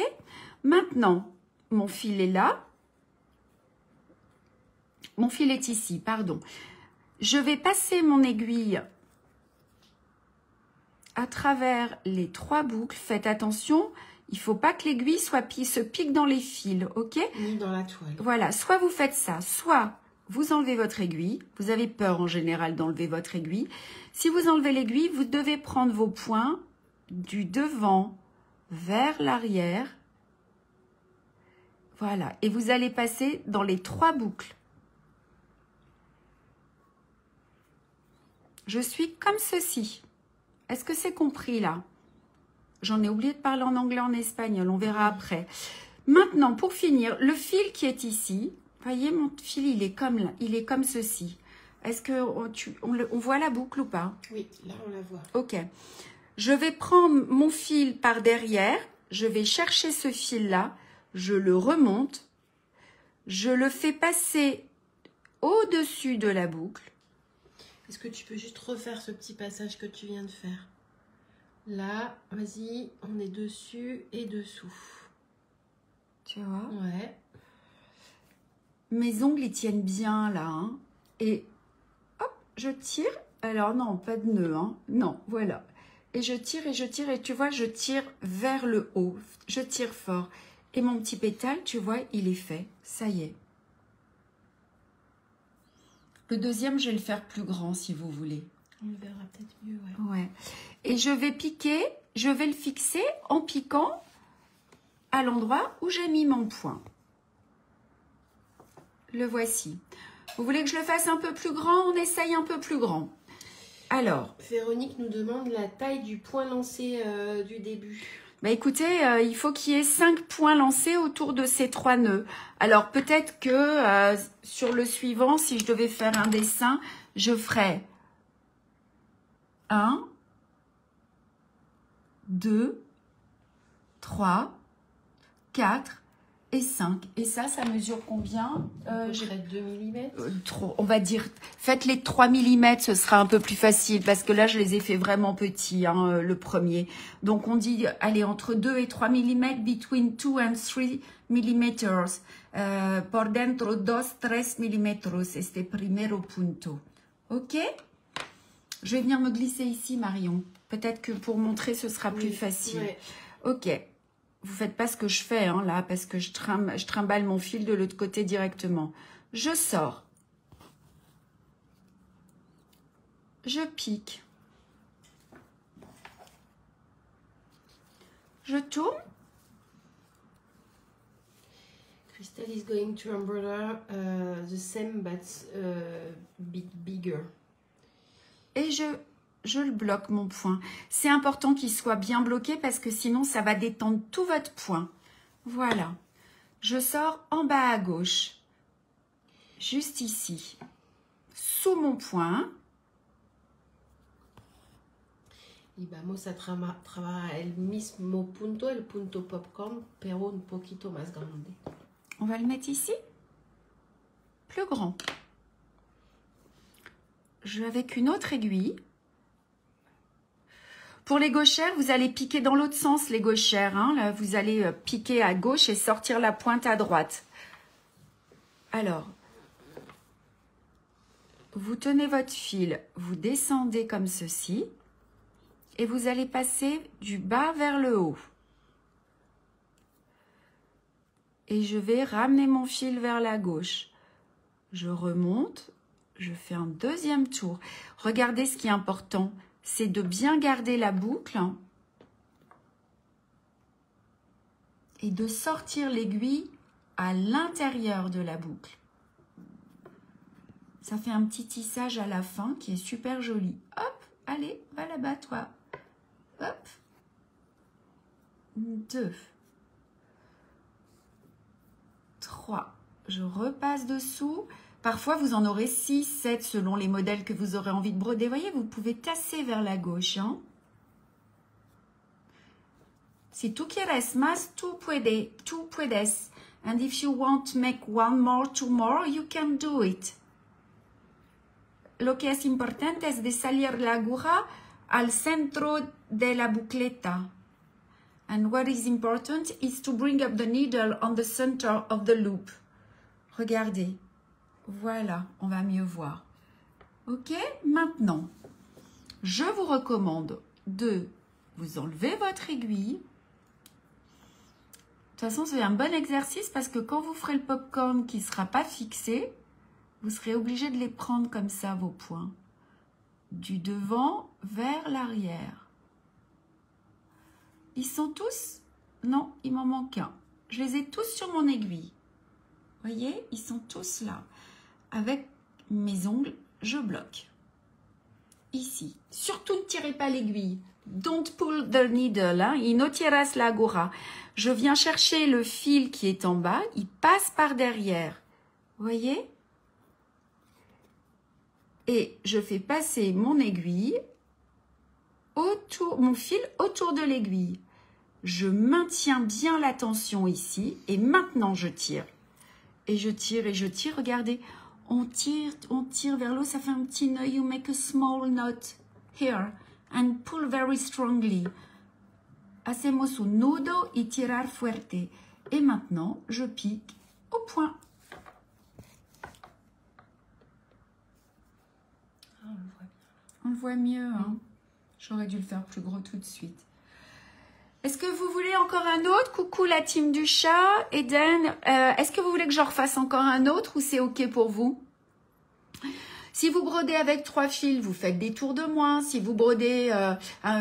Maintenant, mon fil est là. Mon fil est ici, pardon. Je vais passer mon aiguille à travers les 3 boucles. Faites attention, il ne faut pas que l'aiguille se pique dans les fils, ok? Ni dans la toile. Voilà, soit vous faites ça, soit vous enlevez votre aiguille. Vous avez peur en général d'enlever votre aiguille. Si vous enlevez l'aiguille, vous devez prendre vos points du devant vers l'arrière. Voilà, et vous allez passer dans les 3 boucles. Je suis comme ceci. Est-ce que c'est compris là? J'en ai oublié de parler en anglais, en espagnol, on verra après. Maintenant, pour finir, le fil qui est ici, voyez mon fil, il est comme là, il est comme ceci. Est-ce que on voit la boucle ou pas? Oui, là on la voit. Ok. Je vais prendre mon fil par derrière, je vais chercher ce fil-là, je le remonte, je le fais passer au-dessus de la boucle. Est-ce que tu peux juste refaire ce petit passage que tu viens de faire? Là, vas-y, on est dessus et dessous. Tu vois? Ouais. Mes ongles, ils tiennent bien là. Hein. Et hop, je tire. Alors non, pas de nœud. Hein. Non, voilà. Et je tire et je tire. Et tu vois, je tire vers le haut. Je tire fort. Et mon petit pétale, tu vois, il est fait. Ça y est. Le deuxième, je vais le faire plus grand si vous voulez. On le verra peut-être mieux, ouais. Ouais. Et je vais piquer, je vais le fixer en piquant à l'endroit où j'ai mis mon point. Le voici. Vous voulez que je le fasse un peu plus grand? On essaye un peu plus grand. Alors. Véronique nous demande la taille du point lancé du début. Bah écoutez, il faut qu'il y ait 5 points lancés autour de ces 3 nœuds. Alors peut-être que sur le suivant, si je devais faire un dessin, je ferais 1, 2, 3, 4 et 5. Et ça mesure combien? J'ai 2 mm. On va dire, faites les 3 mm, ce sera un peu plus facile parce que là, je les ai fait vraiment petits, hein, le premier. Donc, on dit, allez, entre 2 et 3 mm, between 2 and 3 mm. Por dentro 2-3 mm, este primero punto. Ok? Je vais venir me glisser ici, Marion. Peut-être que pour montrer, ce sera plus facile. Ouais. Ok. Vous faites pas ce que je fais hein, là, parce que je trimballe mon fil de l'autre côté directement. Je sors. Je pique. Je tourne. Crystal is going to embroider the same but bit bigger. Et je le bloque, mon point. C'est important qu'il soit bien bloqué parce que sinon, ça va détendre tout votre point. Voilà. Je sors en bas à gauche. Juste ici. Sous mon point. Y vamos a trabajar el mismo punto, el punto popcorn, pero un poquito más grande. On va le mettre ici. Plus grand. Avec une autre aiguille. Pour les gauchères, vous allez piquer dans l'autre sens, les gauchères. Hein. Là, vous allez piquer à gauche et sortir la pointe à droite. Alors, vous tenez votre fil, vous descendez comme ceci. Et vous allez passer du bas vers le haut. Et je vais ramener mon fil vers la gauche. Je remonte, je fais un deuxième tour. Regardez ce qui est important. C'est de bien garder la boucle et de sortir l'aiguille à l'intérieur de la boucle. Ça fait un petit tissage à la fin qui est super joli. Hop, allez, va là-bas toi. Hop. 2. 3. Je repasse dessous. Parfois, vous en aurez 6, 7 selon les modèles que vous aurez envie de broder. Vous voyez, vous pouvez tasser vers la gauche. Hein? Si tú quieres más, tú puedes. And if you want to make one more, two more, you can do it. Lo que es importante es de salir la aguja al centro de la bucleta. And what is important is to bring up the needle on the center of the loop. Regardez. Voilà, on va mieux voir. Ok, maintenant, je vous recommande de vous enlever votre aiguille. De toute façon, c'est un bon exercice parce que quand vous ferez le popcorn qui ne sera pas fixé, vous serez obligé de les prendre comme ça, vos points. Du devant vers l'arrière. Ils sont tous... Non, il m'en manque un. Je les ai tous sur mon aiguille. Vous voyez, ils sont tous là. Avec mes ongles, je bloque. Ici. Surtout ne tirez pas l'aiguille. Don't pull the needle. Hein. Y no tiras la aguja. Je viens chercher le fil qui est en bas. Il passe par derrière. Vous voyez? Et je fais passer mon aiguille autour, mon fil autour de l'aiguille. Je maintiens bien la tension ici. Et maintenant, je tire. Et je tire et je tire. Regardez. On tire vers l'eau, ça fait un petit nœud. You make a small knot here and pull very strongly. Hacemos un nudo y tirar fuerte. Et maintenant, je pique au point. On le voit mieux. Hein? J'aurais dû le faire plus gros tout de suite. Est-ce que vous voulez encore un autre? Coucou la team du chat. Eden, est-ce que vous voulez que j'en refasse encore un autre ou c'est OK pour vous? Si vous brodez avec 3 fils, vous faites des tours de moins. Si vous brodez,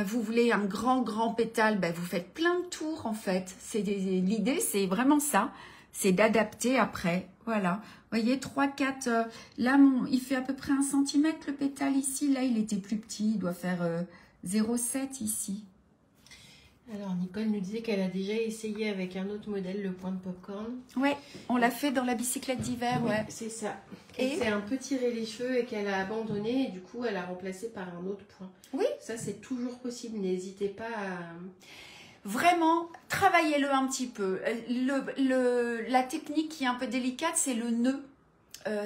vous voulez un grand pétale, ben vous faites plein de tours en fait. L'idée, c'est vraiment ça. C'est d'adapter après. Voilà. Vous voyez, 3, 4. Là, il fait à peu près 1 cm le pétale ici. Là, il était plus petit. Il doit faire 0,7 ici. Alors, Nicole nous disait qu'elle a déjà essayé avec un autre modèle, le point de popcorn. Ouais, on l'a fait dans la bicyclette d'hiver, ouais. C'est ça. Et c'est un peu tiré les cheveux et qu'elle a abandonné et du coup, elle a remplacé par un autre point. Oui. Ça, c'est toujours possible. N'hésitez pas à... Vraiment, travaillez-le un petit peu. La technique qui est un peu délicate, c'est le nœud.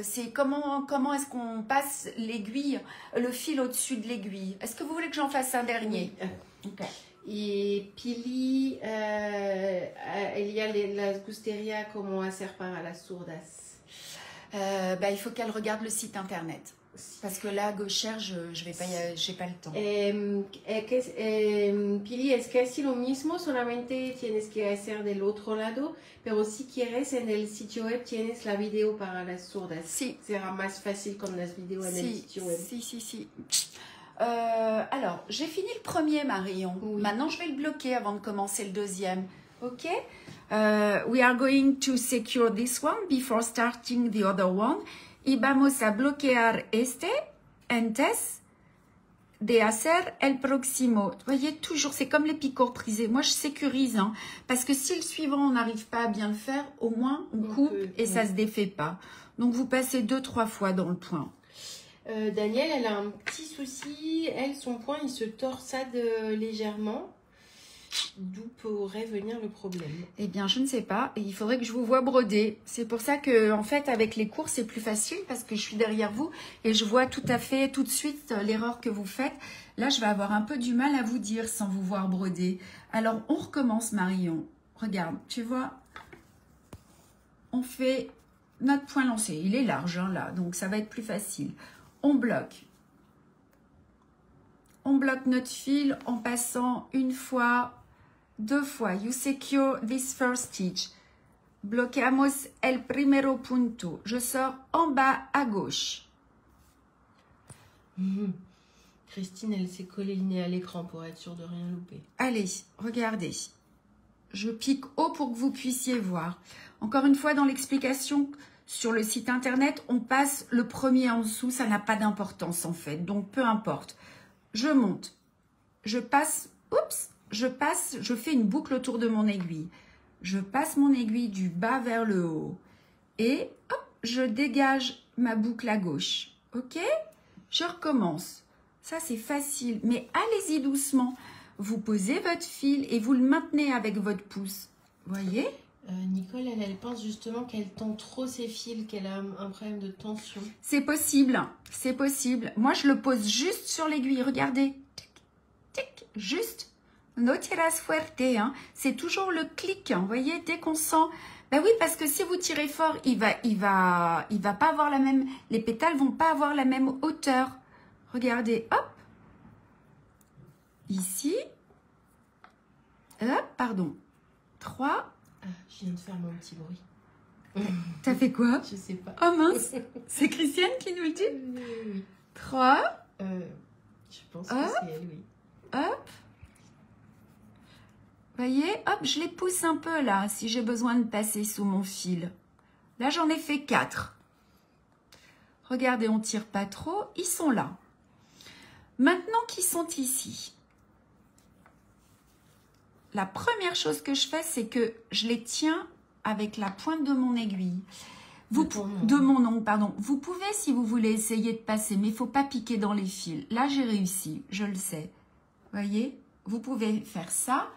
C'est comment est-ce qu'on passe l'aiguille, le fil au-dessus de l'aiguille. Est-ce que vous voulez que j'en fasse un dernier? Oui. Okay. Y Pili, il y a las gustaría como hacer para las sordas. Il faut qu'elle regarde le site internet. Parce que là, gauchère, je vais pas, j'ai pas le temps. Pili, es casi lo mismo, solamente tienes que hacer del otro lado, pero si quieres en el sitio web tienes la vidéo para las sordas. Si. Será más fácil con las videos en el sitio web. Si. Alors, j'ai fini le premier, Marion. Oui. Maintenant, je vais le bloquer avant de commencer le deuxième. Ok? We are going to secure this one before starting the other one. Y vamos a bloquear este antes de hacer el próximo. Vous voyez, toujours, c'est comme les picots prisés. Moi, je sécurise, hein, parce que si le suivant, on n'arrive pas à bien le faire, au moins, on coupe et ça se défait pas. Donc, vous passez 2-3 fois dans le point. Daniel, elle a un petit souci. Elle, son point, il se torsade légèrement. D'où pourrait venir le problème? Eh bien, je ne sais pas. Il faudrait que je vous voie broder. C'est pour ça que, en fait, avec les cours, c'est plus facile parce que je suis derrière vous et je vois tout à fait, tout de suite, l'erreur que vous faites. Là, je vais avoir un peu du mal à vous dire sans vous voir broder. Alors, on recommence, Marion. Regarde, tu vois, on fait notre point lancé. Il est large, hein, là, donc ça va être plus facile. On bloque. On bloque notre fil en passant une fois, 2 fois. You secure this first stitch. Bloqueamos el primero punto. Je sors en bas à gauche. Christine, elle s'est collée le nez à l'écran pour être sûre de rien louper. Allez, regardez. Je pique haut pour que vous puissiez voir. Encore une fois, dans l'explication sur le site internet, on passe le premier en dessous. Ça n'a pas d'importance en fait. Donc, peu importe. Je monte. Je passe. Oups. Je fais une boucle autour de mon aiguille. Je passe mon aiguille du bas vers le haut. Et hop, je dégage ma boucle à gauche. Ok? Je recommence. Ça, c'est facile. Mais allez-y doucement. Vous posez votre fil et vous le maintenez avec votre pouce. Voyez? Nicole, elle pense justement qu'elle tend trop ses fils, qu'elle a un problème de tension. C'est possible. C'est possible. Moi, je le pose juste sur l'aiguille. Regardez. Tic, tic, juste. No tiras fuerte, hein. C'est toujours le clic, hein. Vous voyez, dès qu'on sent, Ben oui, parce que si vous tirez fort, il va pas avoir la même, les pétales vont pas avoir la même hauteur. Regardez, hop, ici, hop, pardon, 3. Ah, je viens de faire mon petit bruit. T'as fait quoi? Je sais pas. Oh mince, c'est Christiane qui nous le dit? Oui. 3. Je pense que c'est elle, oui. Hop. Voyez, hop, je les pousse un peu là, si j'ai besoin de passer sous mon fil. Là, j'en ai fait 4. Regardez, on tire pas trop, ils sont là. Maintenant qu'ils sont ici, la première chose que je fais, c'est que je les tiens avec la pointe de mon aiguille. De mon ongle, pardon. Vous pouvez, si vous voulez, essayer de passer, mais il ne faut pas piquer dans les fils. Là, j'ai réussi, je le sais. Voyez, vous pouvez faire ça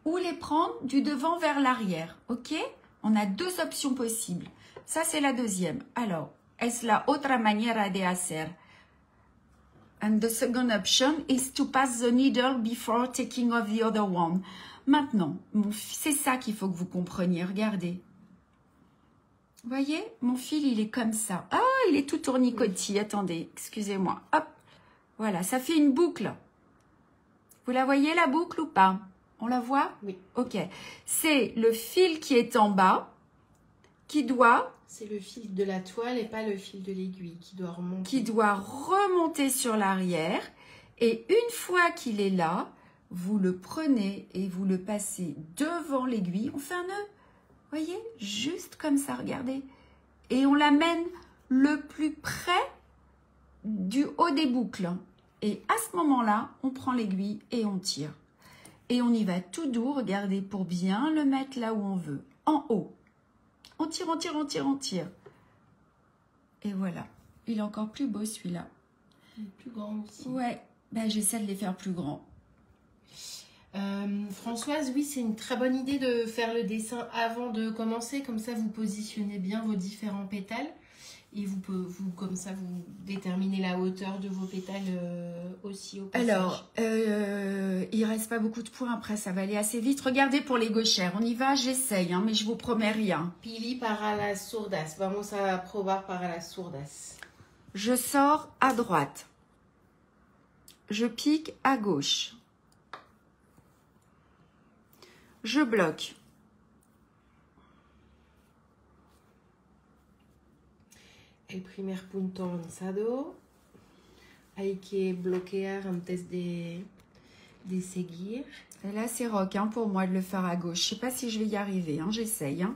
ou les prendre du devant vers l'arrière, ok? On a 2 options possibles. Ça, c'est la deuxième. Alors, es la otra manera de hacer. And the second option is to pass the needle before taking off the other one. Maintenant, c'est ça qu'il faut que vous compreniez. Regardez. Vous voyez, mon fil, il est comme ça. Ah, il est tout tournicotis. Attendez, excusez-moi. Hop, voilà, ça fait une boucle. Vous la voyez, la boucle, ou pas? On la voit? Oui. Ok. C'est le fil qui est en bas qui doit... C'est le fil de la toile et pas le fil de l'aiguille qui doit remonter. Qui doit remonter sur l'arrière. Et une fois qu'il est là, vous le prenez et vous le passez devant l'aiguille. On fait un nœud. Voyez, juste comme ça, regardez. Et on l'amène le plus près du haut des boucles. Et à ce moment-là, on prend l'aiguille et on tire. Et on y va tout doux, regardez, pour bien le mettre là où on veut, en haut. On tire, on tire, on tire, on tire. Et voilà. Il est encore plus beau celui-là. Il est plus grand aussi. Ouais, ben, j'essaie de les faire plus grands. Françoise, oui, c'est une très bonne idée de faire le dessin avant de commencer. Comme ça, vous positionnez bien vos différents pétales. Et comme ça, vous déterminez la hauteur de vos pétales aussi au passage. Alors, il reste pas beaucoup de points après, ça va aller assez vite. Regardez pour les gauchères, on y va, j'essaye, hein, mais je vous promets rien. Pili para las zurdas. Vamos a probar para las zurdas. Je sors à droite. Je pique à gauche. Je bloque. El primer punto lanzado. Hay que bloquear antes de seguir. Et là, c'est rock hein, pour moi de le faire à gauche. Je sais pas si je vais y arriver, hein, j'essaye. Hein.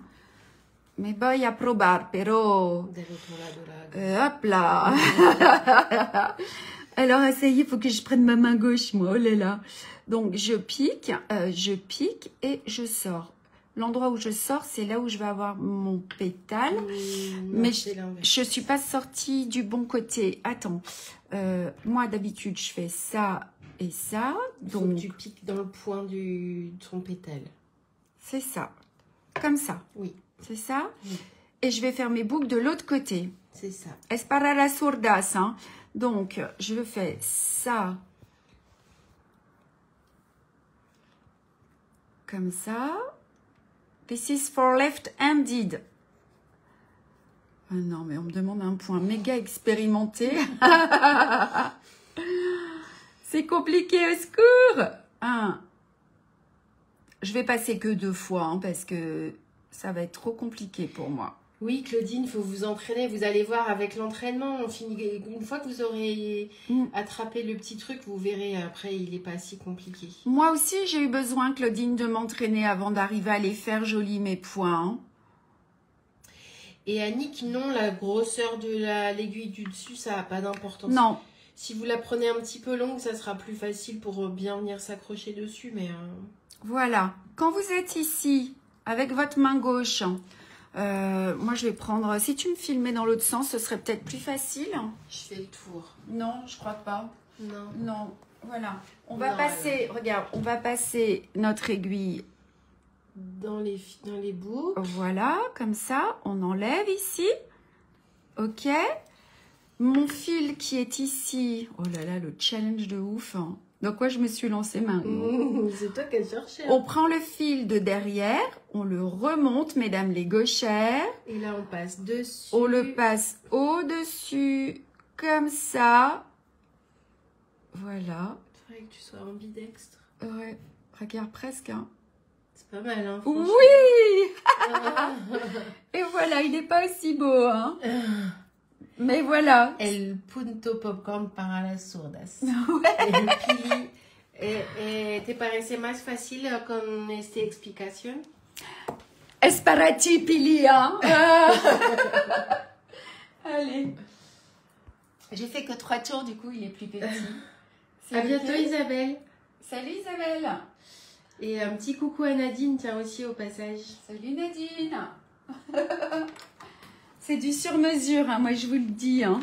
Mais voy a probar, pero... Del otro lado, hop là. Alors, essayez, il faut que je prenne ma main gauche, moi. Oh là là. Donc, je pique et je sors. L'endroit où je sors, c'est là où je vais avoir mon pétale. Mais je ne suis pas sortie du bon côté. Attends. Moi, d'habitude, je fais ça et ça. Donc, faut que tu piques dans le point de ton pétale. C'est ça. Comme ça. Oui. C'est ça. Oui. Et je vais faire mes boucles de l'autre côté. C'est ça. Es para las zurdas, hein. Donc, je fais ça. Comme ça. This is for left-handed. Ah non, mais on me demande un point méga expérimenté. C'est compliqué, au secours. Je vais passer que 2 fois, hein, parce que ça va être trop compliqué pour moi. Oui, Claudine, il faut vous entraîner. Vous allez voir avec l'entraînement. Une fois que vous aurez attrapé le petit truc, vous verrez après, il n'est pas si compliqué. Moi aussi, j'ai eu besoin, Claudine, de m'entraîner avant d'arriver à les faire jolis, mes points. Hein. Et Annick, non, la grosseur de l'aiguille du dessus, ça n'a pas d'importance. Non. Si vous la prenez un petit peu longue, ça sera plus facile pour bien venir s'accrocher dessus. Mais Voilà. Quand vous êtes ici, avec votre main gauche... moi, je vais prendre... Si tu me filmais dans l'autre sens, ce serait peut-être plus facile. Je fais le tour. Non, je crois pas. Non. Non, voilà. On va passer... Regarde, on va passer notre aiguille... Dans les boucles. Voilà, comme ça. On enlève ici. Ok. Mon fil qui est ici... Oh là là, le challenge de ouf. Hein. Dans quoi je me suis lancée maintenant? C'est toi qui as cherché. On prend le fil de derrière, on le remonte, mesdames les gauchères. Et là, on passe dessus. On le passe au-dessus, comme ça. Voilà. Il faudrait que tu sois ambidextre. Ouais, regarde presque. Hein. C'est pas mal, hein, oui. Et voilà, il n'est pas aussi beau. Hein. Mais voilà. El punto popcorn para las sordas. Ouais. ¿Te parece más fácil con esta explicación? Es para ti, Pili, hein. Allez. J'ai fait que 3 tours, du coup, il est plus petit. À bientôt, Isabelle. Salut, Isabelle. Et un petit coucou à Nadine, tiens, aussi au passage. Salut, Nadine. C'est du sur-mesure, hein, moi, je vous le dis. Hein.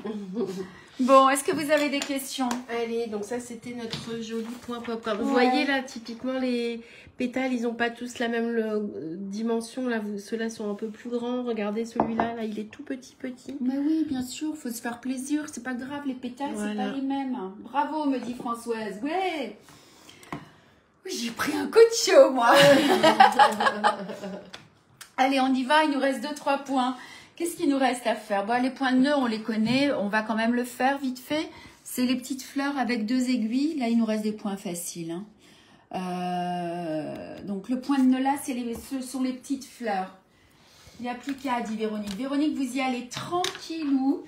Bon, est-ce que vous avez des questions? Allez, donc ça, c'était notre joli point popcorn. Vous voyez, là, typiquement, les pétales, ils n'ont pas tous la même dimension. Là, ceux-là sont un peu plus grands. Regardez celui-là, là, il est tout petit. Mais oui, bien sûr, il faut se faire plaisir. C'est pas grave, les pétales, c'est pas les mêmes. Bravo, me dit Françoise. Ouais. J'ai pris un coup de chaud, moi. Allez, on y va. Il nous reste 2-3 points. Qu'est-ce qu'il nous reste à faire? Bon, les points de nœud, on les connaît. On va quand même le faire vite fait. C'est les petites fleurs avec 2 aiguilles. Là, il nous reste des points faciles. Hein. Donc, le point de nœud là, ce sont les petites fleurs. Il n'y a plus qu'à, dit Véronique. Véronique, vous y allez tranquillou.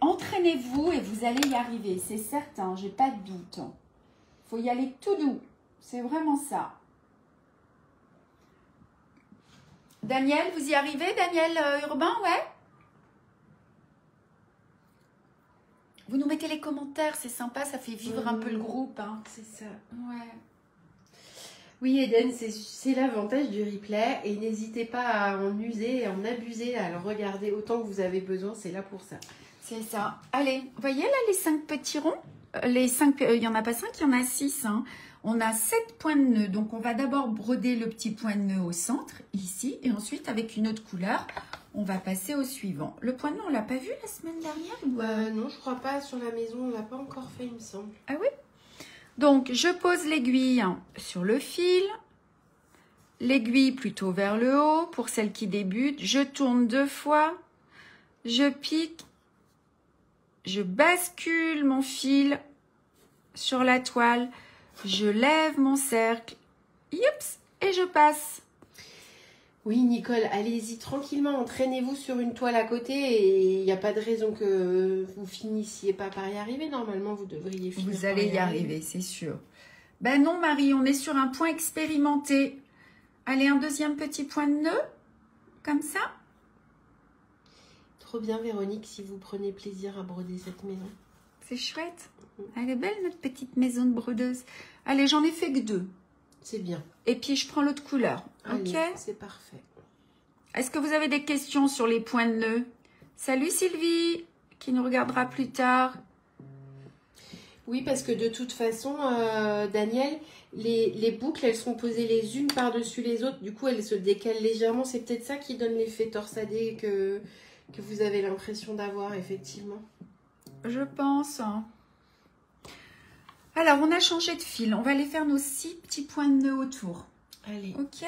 Entraînez-vous et vous allez y arriver. C'est certain, j'ai pas de doute. Il faut y aller tout doux. C'est vraiment ça. Daniel, vous y arrivez, Daniel Urbain, ouais? Vous nous mettez les commentaires, c'est sympa, ça fait vivre un peu le groupe. Hein. C'est ça. Ouais. Oui, Eden, c'est l'avantage du replay. Et n'hésitez pas à en user et en abuser, à le regarder autant que vous avez besoin. C'est là pour ça. C'est ça. Allez, vous voyez là les 5 petits ronds? Les 5, il n'y en a pas 5, il y en a 6. Hein. On a 7 points de nœud. Donc, on va d'abord broder le petit point de nœud au centre, ici. Et ensuite, avec une autre couleur, on va passer au suivant. Le point de nœud, on ne l'a pas vu la semaine dernière ou... Non, je crois pas. Sur la maison, on ne l'a pas encore fait, il me semble. Ah oui? Donc, je pose l'aiguille sur le fil. L'aiguille plutôt vers le haut pour celle qui débute. Je tourne 2 fois. Je pique. Je bascule mon fil sur la toile. Je lève mon cercle. Youps, et je passe. Oui, Nicole, allez-y tranquillement. Entraînez-vous sur une toile à côté. Et il n'y a pas de raison que vous finissiez pas par y arriver. Normalement, vous devriez finir. Vous allez y arriver, c'est sûr. Ben non, Marie, on est sur un point expérimenté. Allez, un deuxième petit point de nœud. Comme ça. Trop bien, Véronique, si vous prenez plaisir à broder cette maison. C'est chouette. Elle est belle, notre petite maison de brodeuse. Allez, j'en ai fait que 2. C'est bien. Et puis, je prends l'autre couleur. Allez, ok? C'est parfait. Est-ce que vous avez des questions sur les points de nœud? Salut Sylvie, qui nous regardera plus tard. Oui, parce que de toute façon, Daniel, les boucles, elles sont posées les unes par-dessus les autres. Du coup, elles se décalent légèrement. C'est peut-être ça qui donne l'effet torsadé que vous avez l'impression d'avoir, effectivement. Je pense. Alors, on a changé de fil. On va aller faire nos 6 petits points de nœud autour. Allez. Ok?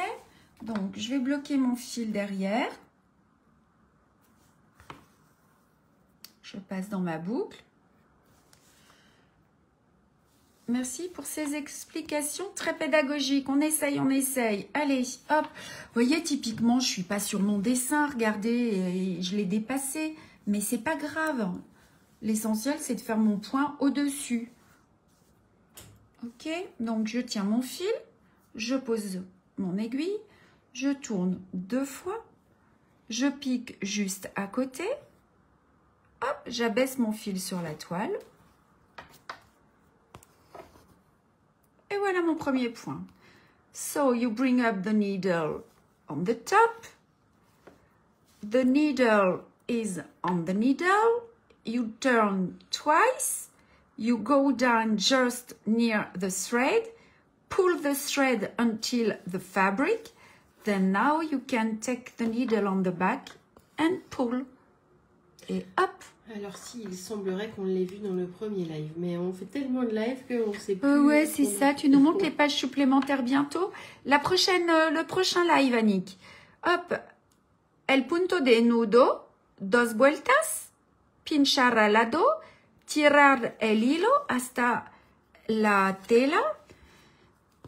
Donc, je vais bloquer mon fil derrière. Je passe dans ma boucle. Merci pour ces explications très pédagogiques. On essaye, on essaye. Allez, hop. Vous voyez, typiquement, je ne suis pas sur mon dessin. Regardez, je l'ai dépassé. Mais c'est pas grave. L'essentiel, c'est de faire mon point au-dessus. Ok, donc je tiens mon fil. Je pose mon aiguille. Je tourne 2 fois. Je pique juste à côté. Hop, j'abaisse mon fil sur la toile. Et voilà mon premier point. So, you bring up the needle on the top. The needle is on the needle. You turn twice. You go down just near the thread. Pull the thread until the fabric. Then now you can take the needle on the back and pull. Et hop. Alors si, il semblerait qu'on l'ait vu dans le premier live, mais on fait tellement de live qu'on ne sait plus. Ouais, c'est ça. Tu nous montres les pages supplémentaires bientôt. La prochaine, le prochain live, Annick. Hop. El punto de nudo, dos vueltas, pinchar al lado, tirar el hilo hasta la tela.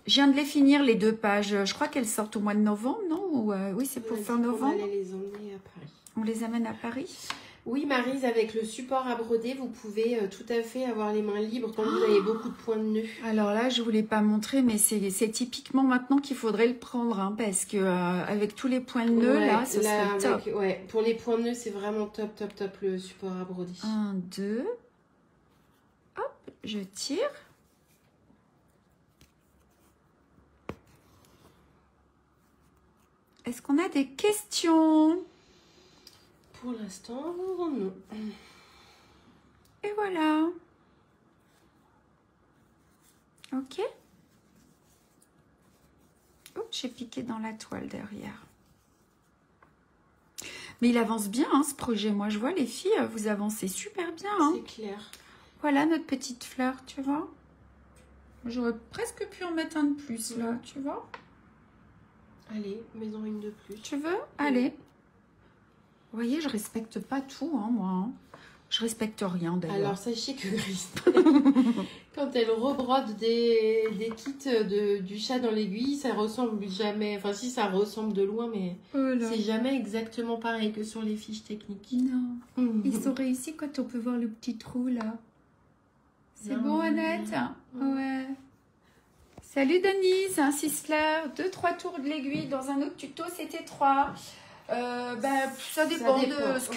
Je viens de les finir, les 2 pages. Je crois qu'elles sortent au mois de novembre, non? Ou, oui, c'est pour fin novembre. On va les emmener à Paris. On les amène à Paris. Oui, Maryse, avec le support à broder, vous pouvez tout à fait avoir les mains libres quand vous avez beaucoup de points de nœud. Alors là, je ne vous l'ai pas montré, mais c'est typiquement maintenant qu'il faudrait le prendre, hein, parce que avec tous les points de nœud, Ouais, là, ce serait top. Ouais, pour les points de nœud, c'est vraiment top, top, top le support à broder. 1, 2. Hop, je tire. Est-ce qu'on a des questions? Pour l'instant, non. Et voilà. Ok. Oh, j'ai piqué dans la toile derrière. Mais il avance bien, hein, ce projet. Moi, je vois les filles, vous avancez super bien. Hein. C'est clair. Voilà notre petite fleur, tu vois. J'aurais presque pu en mettre un de plus, là, tu vois. Allez, mets-en une de plus. Tu veux? Allez. Vous voyez, je respecte pas tout, hein, moi. Hein. Je respecte rien, d'ailleurs. Alors, sachez que Christelle, quand elle rebrode des kits du chat dans l'aiguille, ça ressemble jamais... Enfin, si, ça ressemble de loin, mais c'est jamais exactement pareil que sur les fiches techniques. Non. Ils ont réussi quand on peut voir le petit trou, là. C'est bon, Annette? Ouais. Salut, Denise, un Sisler. 2-3 tours de l'aiguille. Dans un autre tuto, c'était 3. Ça dépend de ce que...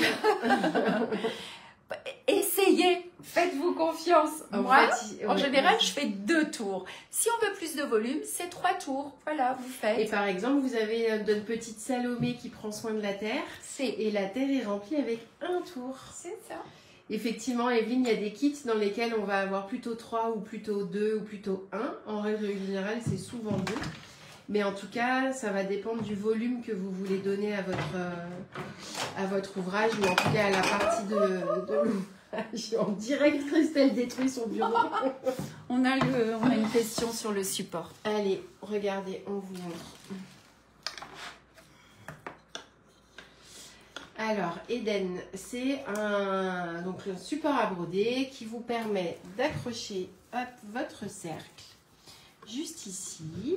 Essayez, faites-vous confiance. Moi, en général, je fais 2 tours. Si on veut plus de volume, c'est 3 tours. Voilà, vous faites. Et par exemple, vous avez notre petite Salomé qui prend soin de la terre. Et la terre est remplie avec 1 tour. C'est ça. Effectivement, Evelyne, il y a des kits dans lesquels on va avoir plutôt 3 ou plutôt 2 ou plutôt 1. En règle générale, c'est souvent 2. Mais en tout cas, ça va dépendre du volume que vous voulez donner à votre ouvrage ou en tout cas à la partie de l'ouvrage. En direct, Christelle détruit son bureau. On a une question sur le support. Allez, regardez, on vous montre. Alors, Eden, c'est un support à broder qui vous permet d'accrocher votre cercle juste ici.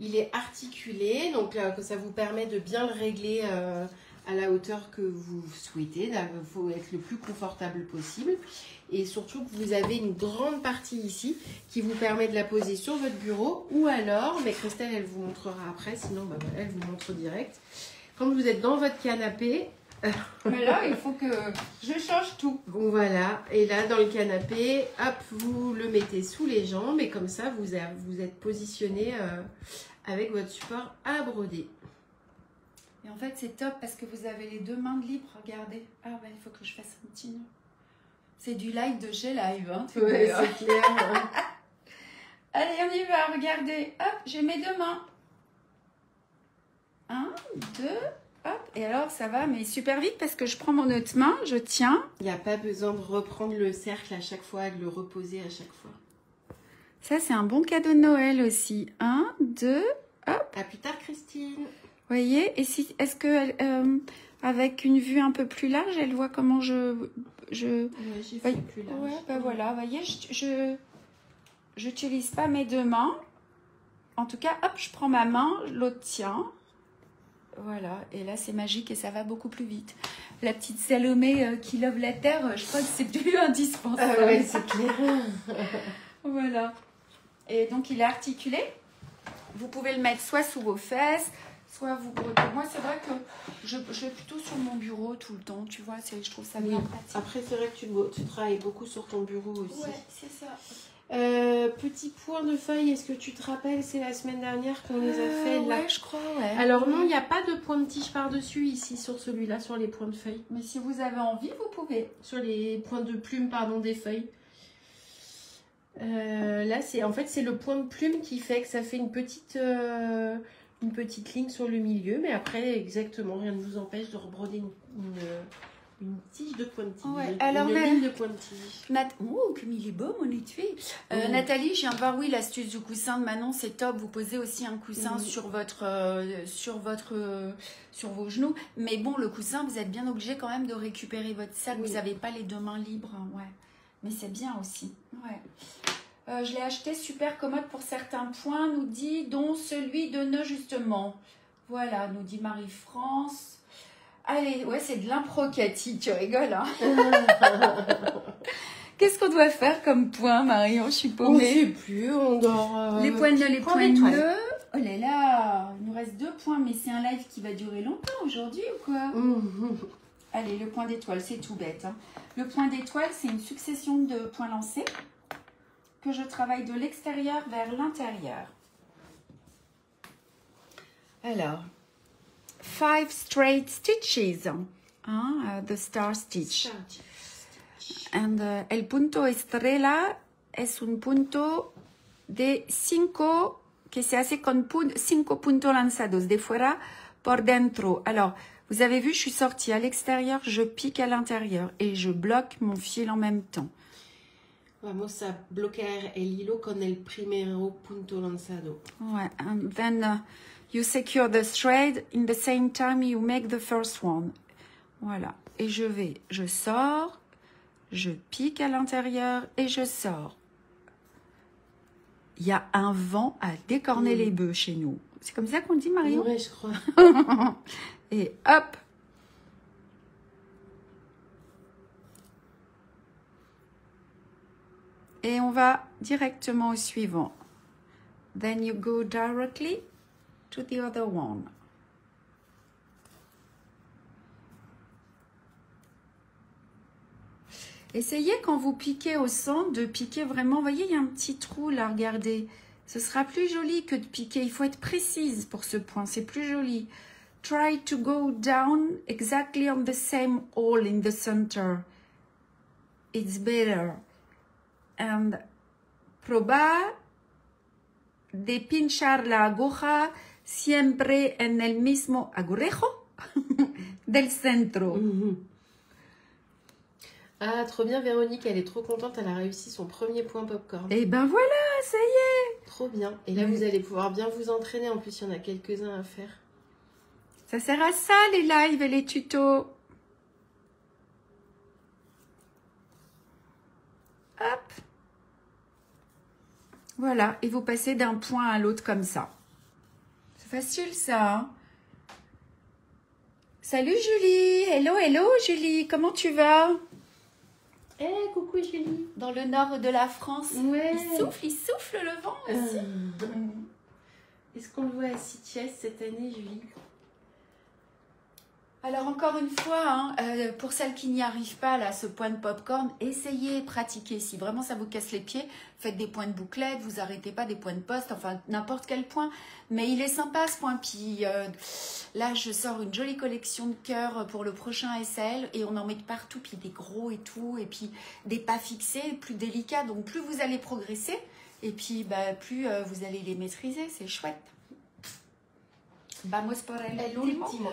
Il est articulé, donc ça vous permet de bien le régler à la hauteur que vous souhaitez. Il faut être le plus confortable possible. Et surtout que vous avez une grande partie ici qui vous permet de la poser sur votre bureau. Ou alors, mais Christelle, elle vous montrera après, sinon elle vous montre direct. Quand vous êtes dans votre canapé... Mais là, il faut que je change tout. Bon, voilà. Et là, dans le canapé, hop, vous le mettez sous les jambes. Et comme ça, vous êtes positionné... avec votre support à broder. Et en fait, c'est top parce que vous avez les 2 mains de libre. Regardez. Ah, il faut que je fasse un petit nœud. C'est du live de G-Live. Hein, ouais, c'est clair. Allez, on y va. Regardez. Hop, j'ai mes 2 mains. 1, 2, hop. Et alors, ça va, mais super vite parce que je prends mon autre main, je tiens. Il n'y a pas besoin de reprendre le cercle à chaque fois, de le reposer à chaque fois. Ça, c'est un bon cadeau de Noël aussi. 1, 2, hop. À plus tard, Christine. Vous voyez, et est-ce que avec une vue un peu plus large, elle voit comment je... Ouais, j'ai fait plus large. Ouais, voilà, vous voyez, je n'utilise pas mes 2 mains. En tout cas, hop, je prends ma main, l'autre tient. Voilà, et là, c'est magique et ça va beaucoup plus vite. La petite Salomé qui love la terre, je crois que c'est plus indispensable. Ah ouais, c'est clair. Voilà. Et donc, il est articulé. Vous pouvez le mettre soit sous vos fesses, soit vous brodez. Moi, c'est vrai que je vais plutôt sur mon bureau tout le temps. Tu vois, je trouve ça bien pratique. Après, c'est vrai que tu travailles beaucoup sur ton bureau aussi. Ouais, c'est ça. Petit point de feuille, est-ce que tu te rappelles, c'est la semaine dernière qu'on les a fait là. Ouais, je crois, ouais. Alors non, il n'y a pas de point de tige par-dessus ici, sur celui-là, sur les points de feuille. Mais si vous avez envie, vous pouvez. Sur les points de plume, pardon, des feuilles. Là, en fait, c'est le point de plume qui fait que ça fait une petite une petite ligne sur le milieu, mais après, exactement, rien ne vous empêche de rebroder une tige de pointille. Ouais, alors, une ligne de pointille. Oh, comme il est beau, mon étui. Nathalie, je viens de voir, oui, l'astuce du coussin de Manon, c'est top. Vous posez aussi un coussin sur vos genoux. Mais bon, le coussin, vous êtes bien obligé quand même de récupérer votre sac. Vous n'avez pas les 2 mains libres. Ouais. Mais c'est bien aussi. Ouais. Je l'ai acheté super commode pour certains points, nous dit, dont celui de nœud justement. Voilà, nous dit Marie-France. Allez, ouais, c'est de l'impro, Cathy, tu rigoles, hein. Qu'est-ce qu'on doit faire comme point, Marion? Je suis paumée. On ne sait plus, on doit... les points de nœud. Oh là là, il nous reste 2 points, mais c'est un live qui va durer longtemps aujourd'hui ou quoi? Allez, le point d'étoile, c'est tout bête. Hein. Le point d'étoile, c'est une succession de points lancés que je travaille de l'extérieur vers l'intérieur. Alors... 5 straight stitches, the star stitch. And el punto estrella es un punto de 5 que se hace con 5 puntos lanzados de fuera por dentro. Alors, vous avez vu, je suis sortie à l'extérieur, je pique à l'intérieur et je bloque mon fil en même temps. Vamos a bloquear el hilo con el primero punto lanzado. Ouais, and then you secure the thread in the same time you make the first one. Voilà. Et je sors, je pique à l'intérieur et je sors. Il y a un vent à décorner les bœufs chez nous. C'est comme ça qu'on dit, Marion? Oui, je crois. Et hop! Et on va directement au suivant. Then you go directly to the other one. Essayez quand vous piquez au centre de piquer vraiment, vous voyez il y a un petit trou là, regardez. Ce sera plus joli que de piquer, il faut être précise pour ce point, c'est plus joli. Try to go down exactly on the same hole in the center. It's better. And probar de pinchar la aguja siempre en el mismo agujejo del centro. Ah, trop bien, Véronique, elle est trop contente, elle a réussi son premier point popcorn. Et ben voilà, ça y est. Trop bien. Et là, vous allez pouvoir bien vous entraîner. En plus, il y en a quelques-uns à faire. Ça sert à ça, les lives et les tutos. Hop. Voilà, et vous passez d'un point à l'autre comme ça. C'est facile, ça. Hein? Salut, Julie. Hello, hello, Julie. Comment tu vas? Eh, coucou, Julie. Dans le nord de la France. Ouais. Il souffle le vent aussi. Est-ce qu'on le voit à Sitges cette année, Julie? Alors encore une fois, hein, pour celles qui n'y arrivent pas là, ce point de popcorn, essayez, pratiquez. Si vraiment ça vous casse les pieds, faites des points de bouclette, vous arrêtez pas des points de poste, enfin n'importe quel point. Mais il est sympa ce point. Puis là, je sors une jolie collection de cœurs pour le prochain SL et on en met de partout, puis des gros et tout, et puis des pas fixés, plus délicats. Donc plus vous allez progresser et puis plus vous allez les maîtriser, c'est chouette. Vamos por el último.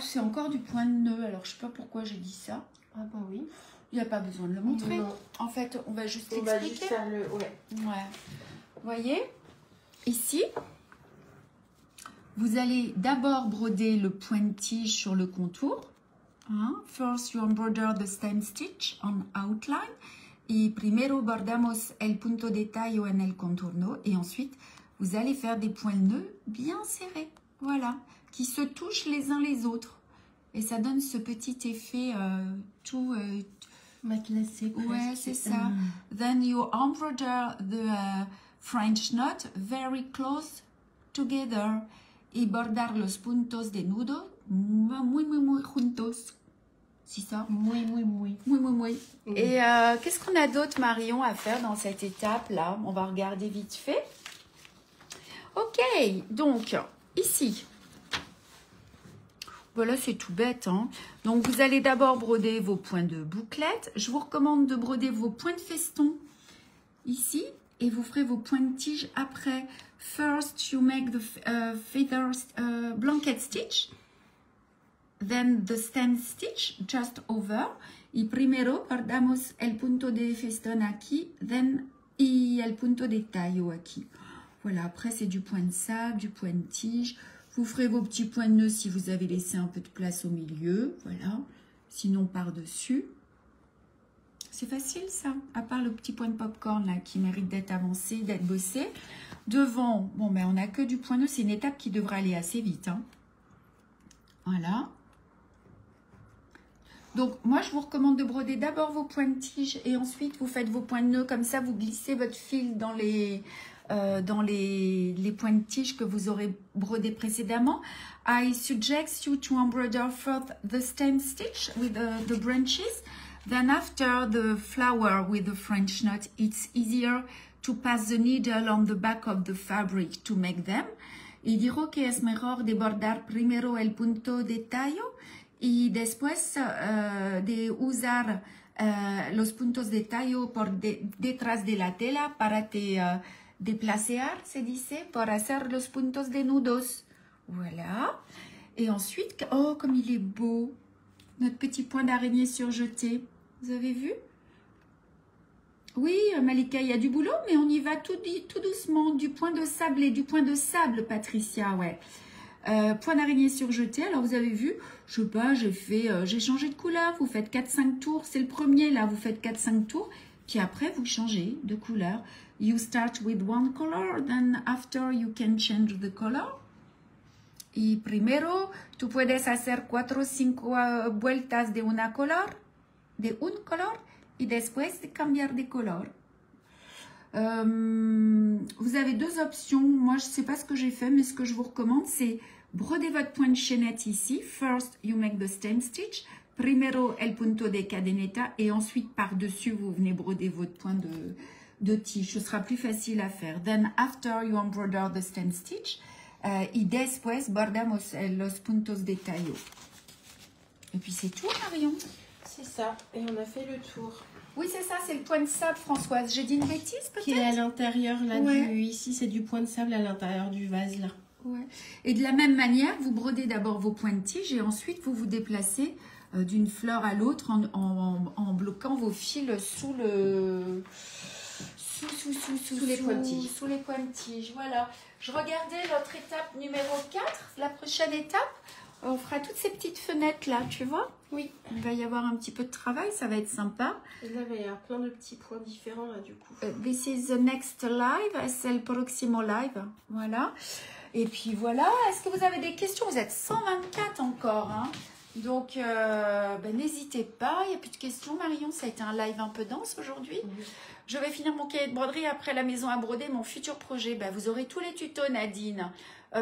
C'est encore du point de nœud, alors je sais pas pourquoi j'ai dit ça. Ah bah oui. Il n'y a pas besoin de le montrer. Non. En fait, on va juste expliquer. On va juste faire le... Ouais. Vous voyez, ici, vous allez d'abord broder le point de tige sur le contour. First, you embroider the stem stitch on outline. Y primero bordamos el punto de tallo en el contorno. Et ensuite, vous allez faire des points de nœud bien serrés. Voilà, qui se touchent les uns les autres. Et ça donne ce petit effet tout... matelassé. Ouais, c'est ça. Then you embroider the French knot very close together. Y bordar los puntos de nudo muy, muy, muy juntos. C'est ça? Muy, muy, muy. Muy, muy, muy. Et qu'est-ce qu'on a d'autre, Marion, à faire dans cette étape-là? On va regarder vite fait. Ok, donc... Ici, voilà, c'est tout bête. Hein. Donc, vous allez d'abord broder vos points de bouclette. Je vous recommande de broder vos points de feston ici et vous ferez vos points de tige après. First, you make the feather blanket stitch. Then the stem stitch just over. Y primero bordamos el punto de festón aquí. Then y el punto de tallo aquí. Voilà, après c'est du point de sable, du point de tige. Vous ferez vos petits points de nœud si vous avez laissé un peu de place au milieu. Voilà, sinon par-dessus. C'est facile ça, à part le petit point de popcorn là qui mérite d'être avancé, d'être bossé. Devant, bon ben on n'a que du point de nœud, c'est une étape qui devrait aller assez vite. Hein. Voilà. Donc moi je vous recommande de broder d'abord vos points de tige et ensuite vous faites vos points de nœud. Comme ça vous glissez votre fil dans les points de tige que vous aurez brodé précédemment. I suggest you to embroider first the stem stitch with the branches. Then after the flower with the French knot, it's easier to pass the needle on the back of the fabric to make them. Y digo que es mejor de bordar primero el punto de tallo y después de usar los puntos de tallo por detrás de la tela para déplacer, se dice, pour hacer los puntos de nudos. Voilà. Et ensuite, oh, comme il est beau, notre petit point d'araignée surjeté. Vous avez vu? Oui, Malika, il y a du boulot, mais on y va tout doucement. Du point de sable et du point de sable, Patricia, ouais. Point d'araignée surjeté. Alors, vous avez vu, je sais pas, j'ai changé de couleur. Vous faites 4-5 tours. C'est le premier, là. Vous faites 4-5 tours. Puis après, vous changez de couleur. You start with one color, then after you can change the color. Y primero, tú puedes hacer 4 o 5 vueltas de un color, y después de cambiar de color. Vous avez deux options. Moi, je ne sais pas ce que j'ai fait, mais ce que je vous recommande, c'est broder votre point de chaînette ici. First, you make the stem stitch. Primero, el punto de cadeneta. Et ensuite, par-dessus, vous venez broder votre point de tige. Ce sera plus facile à faire. Then, after you embroider the stem stitch, y después bordamos los puntos de tallo. Et puis c'est tout, Marion. C'est ça, et on a fait le tour. Oui, c'est ça, c'est le point de sable, Françoise. J'ai dit une bêtise, peut-être? Qui est à l'intérieur, là, ouais. Ici, c'est du point de sable à l'intérieur du vase, là. Ouais. Et de la même manière, vous brodez d'abord vos points de tige et ensuite, vous vous déplacez d'une fleur à l'autre en bloquant vos fils sous le... Sous les points de tige. Sous les points de tige, voilà. Je regardais notre étape numéro 4, la prochaine étape. On fera toutes ces petites fenêtres là, tu vois? Oui. Il va y avoir un petit peu de travail, ça va être sympa. Et là, il va y avoir plein de petits points différents là, du coup. This is the next live, c'est le proximo live. Voilà. Et puis voilà, est-ce que vous avez des questions? Vous êtes 124 encore, hein? Donc, n'hésitez pas. Il n'y a plus de questions, Marion. Ça a été un live un peu dense aujourd'hui. Je vais finir mon cahier de broderie après la maison à broder, mon futur projet. Vous aurez tous les tutos, Nadine.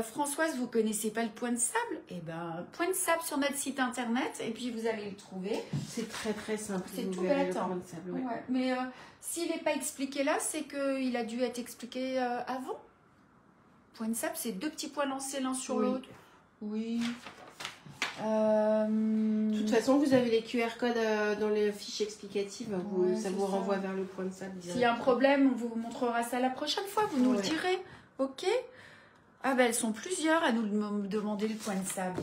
Françoise, vous ne connaissez pas le point de sable? Eh bien, point de sable sur notre site internet et puis vous allez le trouver. C'est très très simple. C'est tout bête. Hein. Ouais. Ouais. Mais s'il n'est pas expliqué là, c'est qu'il a dû être expliqué avant. Point de sable, c'est 2 petits points lancés l'un sur l'autre. Oui. De toute façon, vous avez les QR codes dans les fiches explicatives. Ça vous renvoie vers le point de sable. S'il y a un problème, on vous montrera ça la prochaine fois. Vous nous le direz. Ok? Ah elles sont plusieurs à nous demander le point de sable.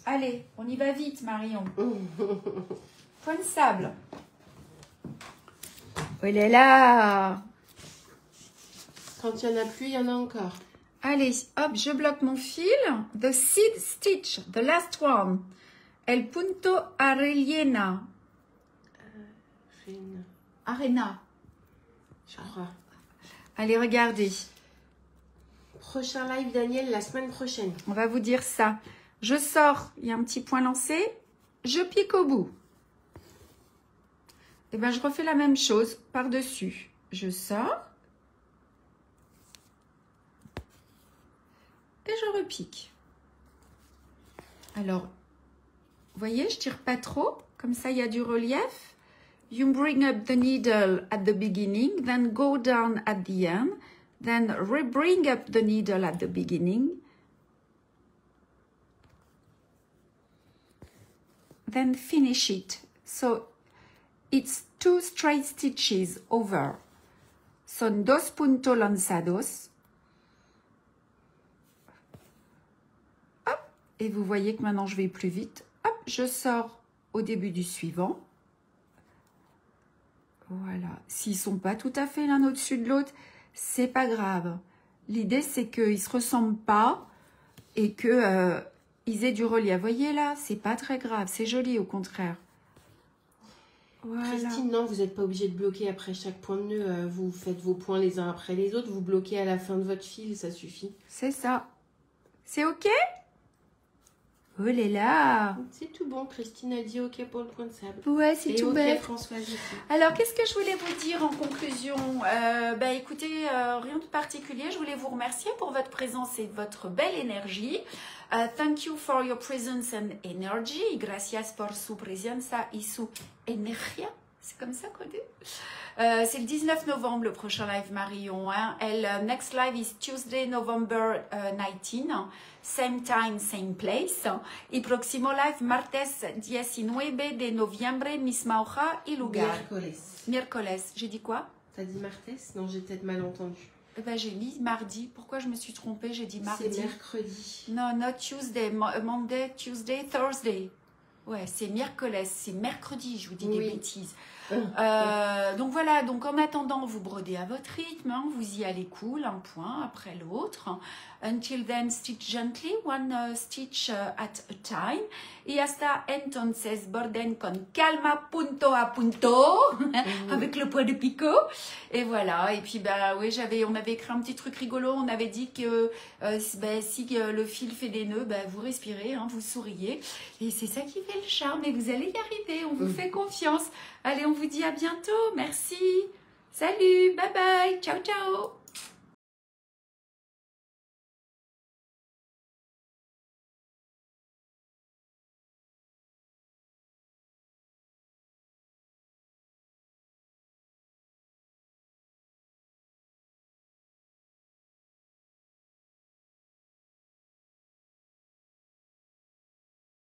Allez, on y va vite, Marion. Point de sable. Oh là là! Quand il n'y en a plus, il y en a encore. Allez, hop, je bloque mon fil. The seed stitch, the last one. El punto arellena. Arena. Je crois. Allez, regardez. Prochain live, Daniel, la semaine prochaine. On va vous dire ça. Je sors, il y a un petit point lancé. Je pique au bout. Et je refais la même chose par-dessus. Je sors. Et je repique. Alors, vous voyez, je tire pas trop. Comme ça, il y a du relief. You bring up the needle at the beginning, then go down at the end. Then bring up the needle at the beginning. Then finish it. So, it's 2 straight stitches over. Son 2 puntos lanzados. Hop, et vous voyez que maintenant je vais plus vite. Hop, je sors au début du suivant. Voilà. S'ils sont pas tout à fait l'un au-dessus de l'autre, c'est pas grave. L'idée, c'est qu'ils se ressemblent pas et que ils aient du relief. Vous voyez là, c'est pas très grave. C'est joli au contraire. Voilà. Christine, non, vous n'êtes pas obligé de bloquer après chaque point de nœud. Vous faites vos points les uns après les autres. Vous bloquez à la fin de votre fil, ça suffit. C'est ça. C'est OK? Oh là là! C'est tout bon. Christine a dit OK pour le point de sable. Ouais, c'est tout bête. Françoise aussi. Alors, qu'est-ce que je voulais vous dire en conclusion? Écoutez, rien de particulier. Je voulais vous remercier pour votre présence et votre belle énergie. Thank you for your presence and energy. Gracias por su presencia y su energía. C'est comme ça qu'on dit. C'est le 19 novembre, le prochain live Marion. Hein. Next live is Tuesday, November 19. Same time, same place. Y próximo live, martes 19 de noviembre, misma hora y lugar. Miércoles. J'ai dit quoi? T'as dit martes? Non, j'ai peut-être mal entendu. Eh ben, j'ai mis mardi. Pourquoi je me suis trompée? J'ai dit mardi. C'est mercredi. Non, not Tuesday. Monday, Tuesday, Thursday. Ouais, c'est mercredi. C'est mercredi, je vous dis des bêtises. Donc voilà, donc en attendant, vous brodez à votre rythme, hein, vous y allez cool, un point après l'autre. Until then, stitch gently, one stitch at a time. Y hasta entonces, borden con calma, punto a punto, avec le point de picot. Et voilà, et puis bah oui, on avait écrit un petit truc rigolo, on avait dit que si le fil fait des nœuds, vous respirez, hein, vous souriez. Et c'est ça qui fait le charme, et vous allez y arriver, on vous fait confiance. Allez, on vous dit à bientôt, merci. Salut, bye bye, ciao ciao.